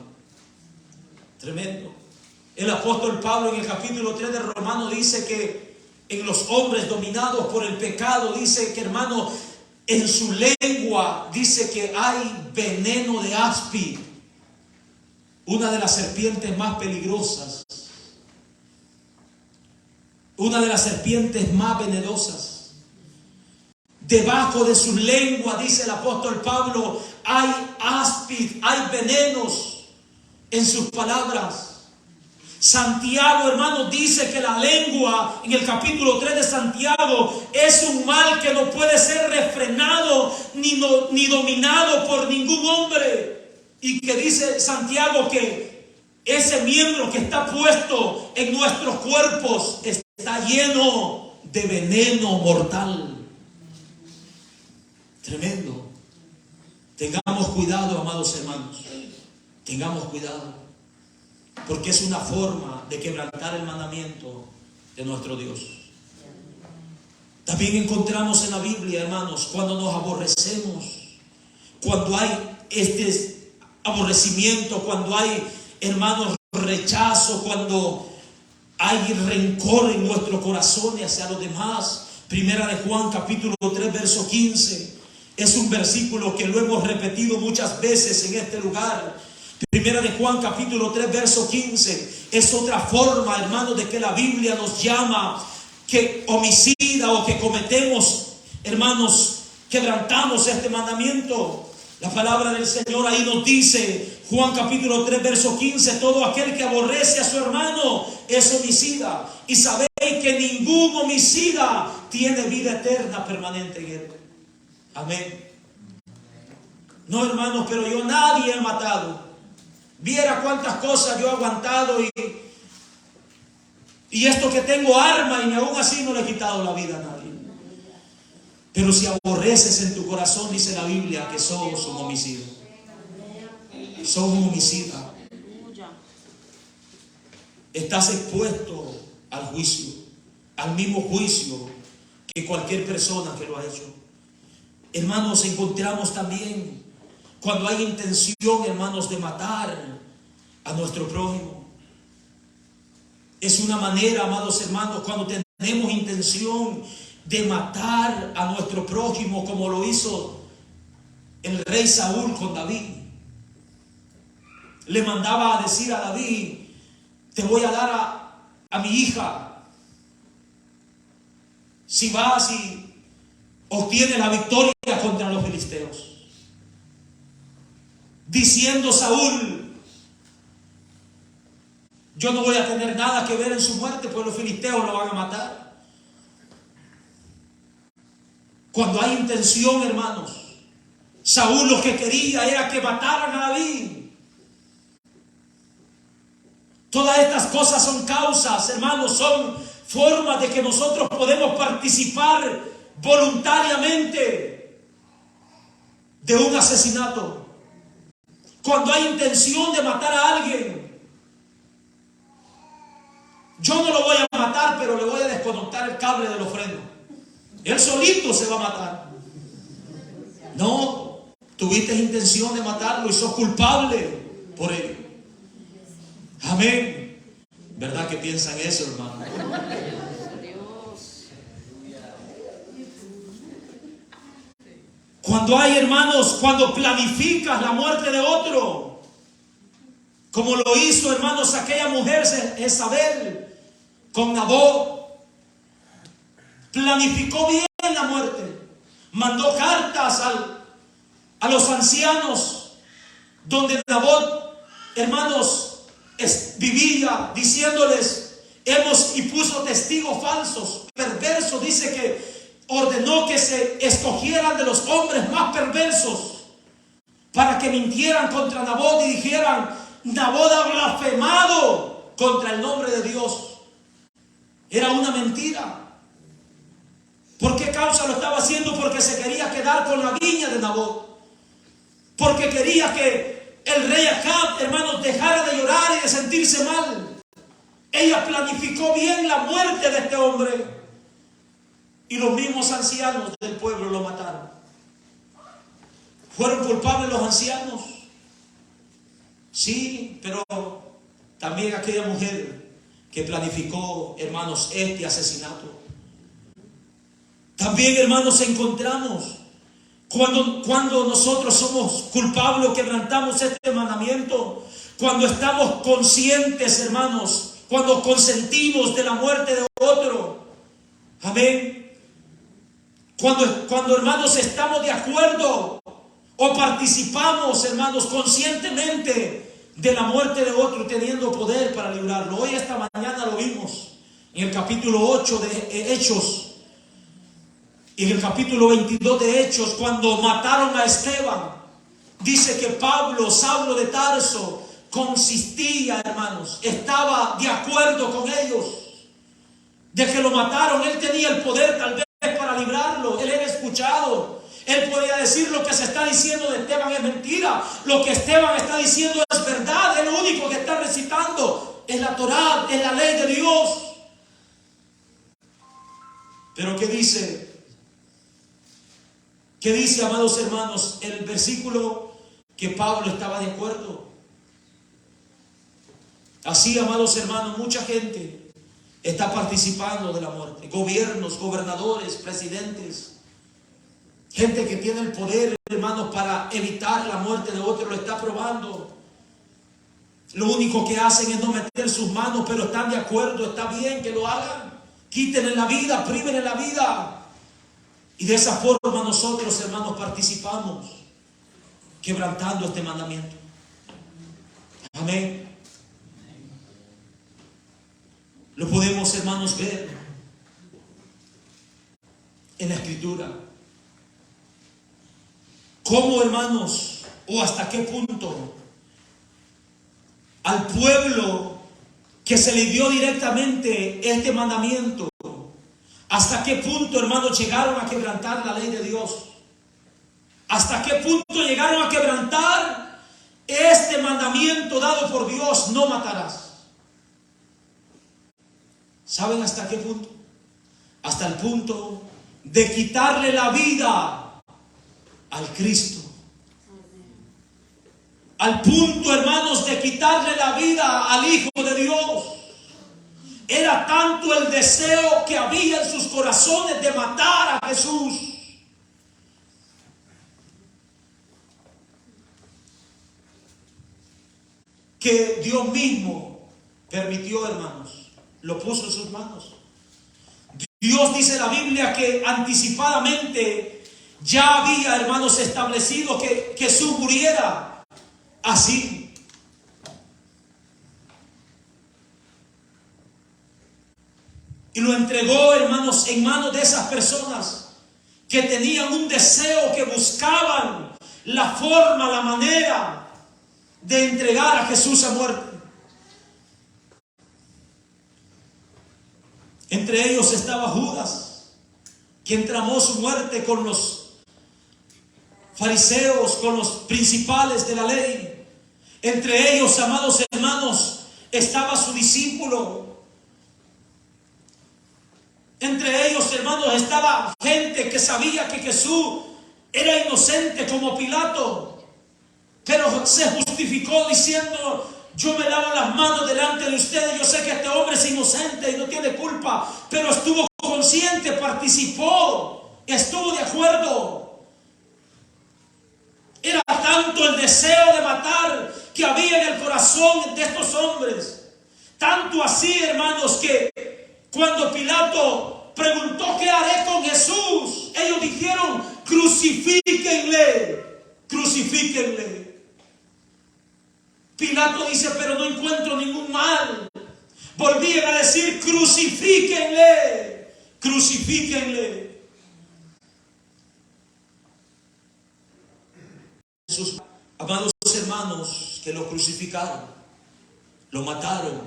Tremendo. El apóstol Pablo en el capítulo 3 de Romanos dice que en los hombres dominados por el pecado, dice que, hermano, en su lengua dice que hay veneno de áspid. Una de las serpientes más peligrosas. Una de las serpientes más venenosas. Debajo de su lengua, dice el apóstol Pablo, hay áspid, hay venenos en sus palabras. Santiago, hermanos, dice que la lengua, en el capítulo 3 de Santiago, es un mal que no puede ser refrenado ni dominado por ningún hombre. Y que dice Santiago que ese miembro que está puesto en nuestros cuerpos está lleno de veneno mortal. Tremendo. Tengamos cuidado, amados hermanos. Tengamos cuidado. Porque es una forma de quebrantar el mandamiento de nuestro Dios. También encontramos en la Biblia, hermanos, cuando nos aborrecemos, cuando hay este aborrecimiento, cuando hay, hermanos, rechazo, cuando hay rencor en nuestro corazón hacia los demás. Primera de Juan, capítulo 3, verso 15. Es un versículo que lo hemos repetido muchas veces en este lugar. Primera de Juan, capítulo 3, verso 15. Es otra forma, hermanos, de que la Biblia nos llama que homicida o que cometemos, hermanos, quebrantamos este mandamiento. La palabra del Señor ahí nos dice, Juan capítulo 3, verso 15, todo aquel que aborrece a su hermano es homicida. Y sabéis que ningún homicida tiene vida eterna permanente en él. Amén. No, hermanos, pero yo nadie he matado. Viera cuántas cosas yo he aguantado y esto que tengo arma y aún así no le he quitado la vida a nadie. Pero si aborreces en tu corazón, dice la Biblia, que sos un homicida. Sos un homicida. Estás expuesto al juicio, al mismo juicio que cualquier persona que lo ha hecho. Hermanos, encontramos también cuando hay intención, hermanos, de matar a nuestro prójimo. Es una manera, amados hermanos, cuando tenemos intención de matar a nuestro prójimo, como lo hizo el rey Saúl con David. Le mandaba a decir a David, te voy a dar a mi hija si vas y obtienes la victoria contra los filisteos. Diciendo Saúl, yo no voy a tener nada que ver en su muerte, pues los filisteos lo van a matar. Cuando hay intención, hermanos, Saúl lo que quería era que mataran a David. Todas estas cosas son causas, hermanos, son formas de que nosotros podemos participar voluntariamente de un asesinato. Cuando hay intención de matar a alguien, yo no lo voy a matar, pero le voy a desconectar el cable de los frenos. Él solito se va a matar. No, tuviste intención de matarlo y sos culpable por ello. Amén. ¿Verdad que piensan eso, hermano? Cuando hay, hermanos, cuando planificas la muerte de otro, como lo hizo, hermanos, aquella mujer Jezabel con Nabot, planificó bien la muerte, mandó cartas a los ancianos donde Nabot, hermanos, vivía, diciéndoles, y puso testigos falsos, perversos. Dice que ordenó que se escogieran de los hombres más perversos para que mintieran contra Nabot y dijeran, Nabot ha blasfemado contra el nombre de Dios. Era una mentira. ¿Por qué causa lo estaba haciendo? Porque se quería quedar con la viña de Nabot. Porque quería que el rey Acab, hermanos, dejara de llorar y de sentirse mal. Ella planificó bien la muerte de este hombre. Y los mismos ancianos del pueblo lo mataron. ¿Fueron culpables los ancianos? Sí, pero también aquella mujer que planificó, hermanos, este asesinato. También, hermanos, encontramos cuando nosotros somos culpables o quebrantamos este mandamiento, cuando estamos conscientes, hermanos, cuando consentimos de la muerte de otro. Amén. Cuando, hermanos, estamos de acuerdo o participamos, hermanos, conscientemente de la muerte de otro, teniendo poder para librarlo. Hoy esta mañana lo vimos en el capítulo 8 de Hechos, y en el capítulo 22 de Hechos, cuando mataron a Esteban. Dice que Pablo, Saulo de Tarso, consistía, hermanos, estaba de acuerdo con ellos de que lo mataron. Él tenía el poder tal vez para librarlo. Él era escuchado. Él podía decir: lo que se está diciendo de Esteban es mentira, lo que Esteban está diciendo es verdad. Él lo único que está recitando es la Torá, es la ley de Dios. Pero ¿qué dice? ¿Qué dice, amados hermanos, el versículo? Que Pablo estaba de acuerdo. Así, amados hermanos, mucha gente está participando de la muerte. Gobiernos, gobernadores, presidentes, gente que tiene el poder, hermanos, para evitar la muerte de otro, lo está probando. Lo único que hacen es no meter sus manos, pero están de acuerdo, está bien que lo hagan. Quítenle la vida, prívenle la vida. Y de esa forma nosotros, hermanos, participamos, quebrantando este mandamiento. Amén. Lo podemos, hermanos, ver en la Escritura. ¿Cómo, hermanos, o hasta qué punto al pueblo que se le dio directamente este mandamiento, hasta qué punto, hermanos, llegaron a quebrantar la ley de Dios? ¿Hasta qué punto llegaron a quebrantar este mandamiento dado por Dios: no matarás? ¿Saben hasta qué punto? Hasta el punto de quitarle la vida al Cristo. Al punto, hermanos, de quitarle la vida al Hijo de Dios. Era tanto el deseo que había en sus corazones de matar a Jesús, que Dios mismo permitió, hermanos, lo puso en sus manos. Dios, dice la Biblia, que anticipadamente ya había, hermanos, establecido que Jesús muriera así. Y lo entregó, hermanos, en manos de esas personas que tenían un deseo, que buscaban la forma, la manera de entregar a Jesús a muerte. Entre ellos estaba Judas, quien tramó su muerte con los fariseos, con los principales de la ley. Entre ellos, amados hermanos, estaba su discípulo. Entre ellos, hermanos, estaba gente que sabía que Jesús era inocente, como Pilato, pero se justificó diciendo: yo me lavo las manos delante de ustedes, yo sé que este hombre es inocente y no tiene culpa. Pero estuvo consciente, participó, estuvo de acuerdo. Era tanto el deseo de matar que había en el corazón de estos hombres. Tanto así, hermanos, que cuando Pilato preguntó: ¿qué haré con Jesús?, ellos dijeron: crucifíquenle, crucifíquenle. Pilato dice: pero no encuentro ningún mal. Volvían a decir: crucifíquenle, crucifíquenle. Sus amados hermanos, que lo crucificaron, lo mataron,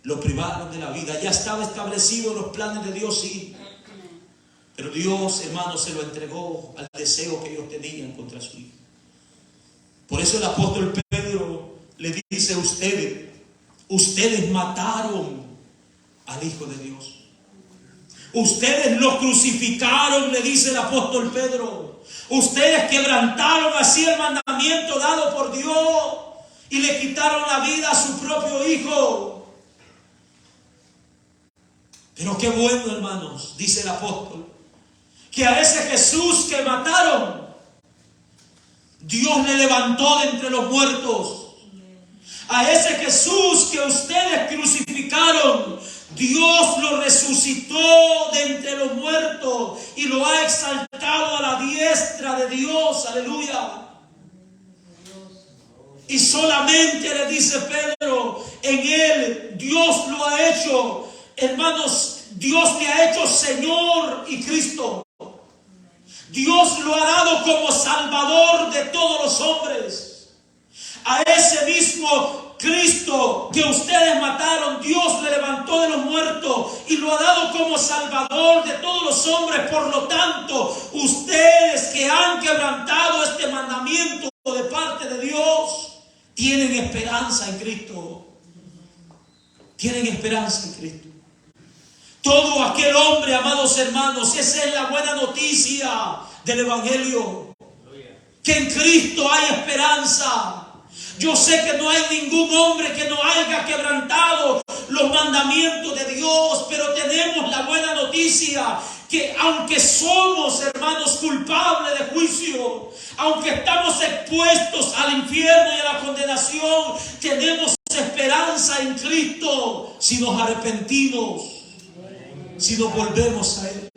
lo privaron de la vida. Ya estaba establecido los planes de Dios, sí. Pero Dios, hermanos, se lo entregó al deseo que ellos tenían contra su Hijo. Por eso el apóstol Pedro le dice: ustedes mataron al Hijo de Dios. Ustedes lo crucificaron, le dice el apóstol Pedro. Ustedes quebrantaron así el mandamiento dado por Dios y le quitaron la vida a su propio Hijo. Pero qué bueno, hermanos, dice el apóstol, que a ese Jesús que mataron, Dios le levantó de entre los muertos. A ese Jesús que ustedes crucificaron, Dios lo resucitó de entre los muertos y lo ha exaltado a la diestra de Dios. Aleluya. Y solamente le dice Pedro, en Él Dios lo ha hecho, hermanos, Dios le ha hecho Señor y Cristo. Dios lo ha dado como Salvador de todos los hombres. A ese mismo Cristo que ustedes mataron, Dios le levantó de los muertos y lo ha dado como Salvador de todos los hombres. Por lo tanto, ustedes que han quebrantado este mandamiento de parte de Dios, tienen esperanza en Cristo. Tienen esperanza en Cristo. Todo aquel hombre, amados hermanos, esa es la buena noticia del Evangelio. Que en Cristo hay esperanza. Yo sé que no hay ningún hombre que no haya quebrantado los mandamientos de Dios, pero tenemos la buena noticia que aunque somos, hermanos, culpables de juicio, aunque estamos expuestos al infierno y a la condenación, tenemos esperanza en Cristo si nos arrepentimos, si nos volvemos a Él.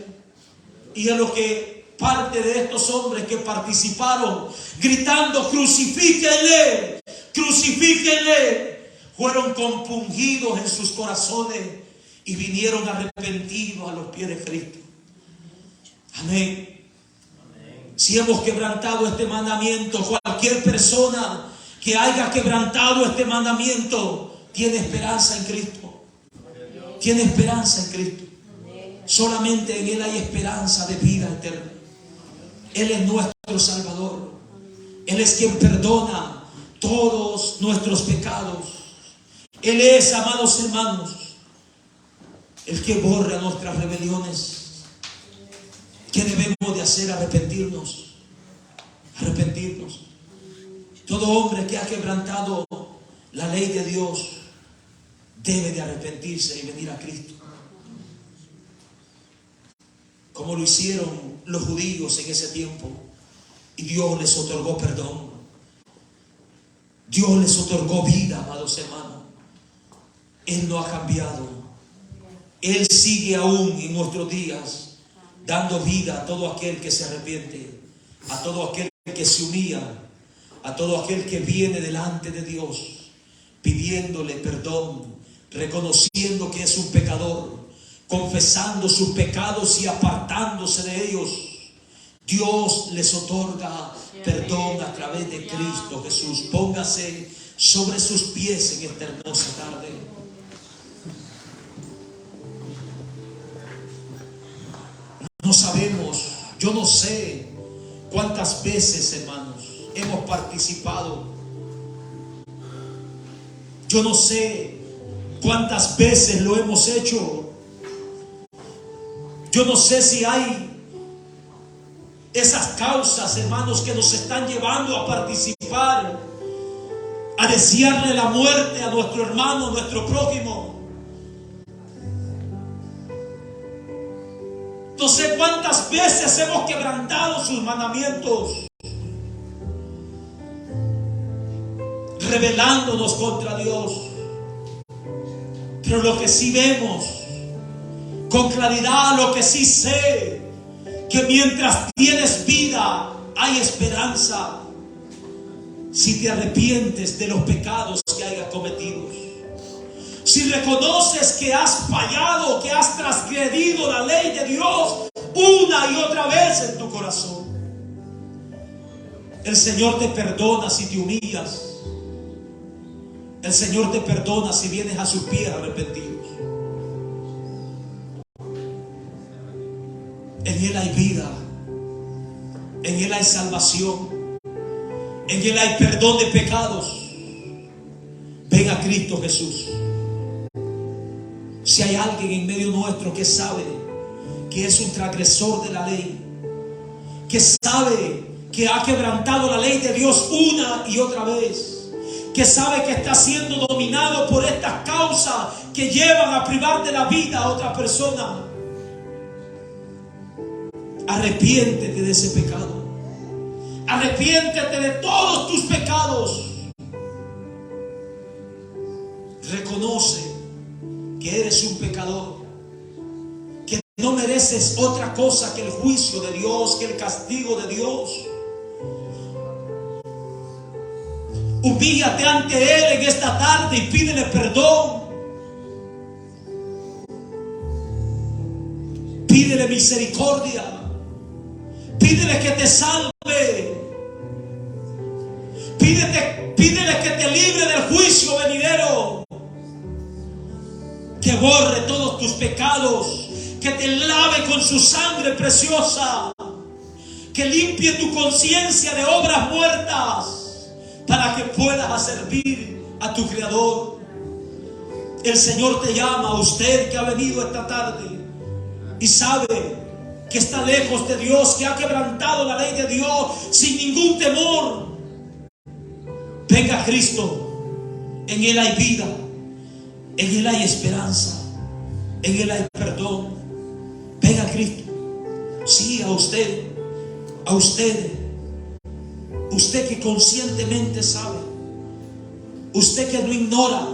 Y es lo que parte de estos hombres que participaron gritando: crucifíquenle, crucifíquenle, fueron compungidos en sus corazones y vinieron arrepentidos a los pies de Cristo. Amén. Si hemos quebrantado este mandamiento, cualquier persona que haya quebrantado este mandamiento tiene esperanza en Cristo. Tiene esperanza en Cristo. Solamente en Él hay esperanza de vida eterna. Él es nuestro Salvador. Él es quien perdona todos nuestros pecados. Él es, amados hermanos, el que borra nuestras rebeliones. ¿Qué debemos de hacer? Arrepentirnos. Arrepentirnos. Todo hombre que ha quebrantado la ley de Dios debe de arrepentirse y venir a Cristo. Como lo hicieron los judíos en ese tiempo. Y Dios les otorgó perdón. Dios les otorgó vida, amados hermanos. Él no ha cambiado. Él sigue aún en nuestros días dando vida a todo aquel que se arrepiente, a todo aquel que se humilla, a todo aquel que viene delante de Dios, pidiéndole perdón, reconociendo que es un pecador, confesando sus pecados y apartándose de ellos. Dios les otorga perdón a través de Cristo Jesús. Póngase sobre sus pies en esta hermosa tarde. No sabemos, yo no sé cuántas veces, hermanos, hemos participado. Yo no sé cuántas veces lo hemos hecho. Yo no sé si hay esas causas, hermanos, que nos están llevando a participar, a desearle la muerte a nuestro hermano, a nuestro prójimo. No sé cuántas veces hemos quebrantado sus mandamientos, rebelándonos contra Dios. Pero lo que sí vemos con claridad, lo que sí sé, que mientras tienes vida hay esperanza si te arrepientes de los pecados que hayas cometido. Si reconoces que has fallado, que has transgredido la ley de Dios una y otra vez en tu corazón, el Señor te perdona si te humillas. El Señor te perdona si vienes a sus pies arrepentidos. En Él hay vida. En Él hay salvación. En Él hay perdón de pecados. Ven a Cristo Jesús. Si hay alguien en medio nuestro que sabe que es un transgresor de la ley, que sabe que ha quebrantado la ley de Dios una y otra vez, que sabe que está siendo dominado por estas causas que llevan a privar de la vida a otra persona, arrepiéntete de ese pecado. Arrepiéntete de todos tus pecados. Reconoce que eres un pecador, que no mereces otra cosa que el juicio de Dios, que el castigo de Dios. Humíllate ante Él en esta tarde y pídele perdón. Pídele misericordia. Pídele que te salve. Pídele que te libre del juicio venidero. Que borre todos tus pecados. Que te lave con su sangre preciosa. Que limpie tu conciencia de obras muertas. Para que puedas servir a tu Creador. El Señor te llama a usted que ha venido esta tarde y sabe que está lejos de Dios, que ha quebrantado la ley de Dios sin ningún temor. Venga a Cristo. En Él hay vida, en Él hay esperanza, en Él hay perdón. Venga a Cristo. Sí, a usted que conscientemente sabe, usted que no ignora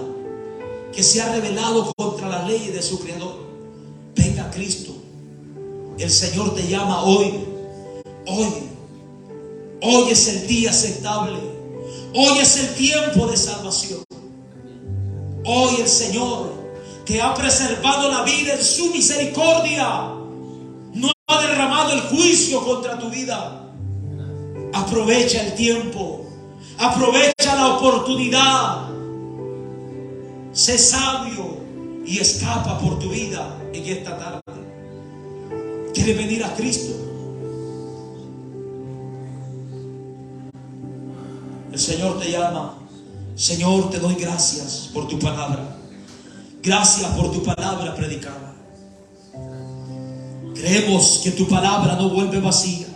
que se ha rebelado contra las leyes de su Creador. Venga a Cristo. El Señor te llama hoy. Hoy es el día aceptable. Hoy es el tiempo de salvación. Hoy el Señor, que ha preservado la vida en su misericordia, no ha derramado el juicio contra tu vida. Aprovecha el tiempo. Aprovecha la oportunidad. Sé sabio y escapa por tu vida en esta tarde. ¿Quieres venir a Cristo? El Señor te llama. Señor, te doy gracias por tu palabra. Gracias por tu palabra predicada. Creemos que tu palabra no vuelve vacía.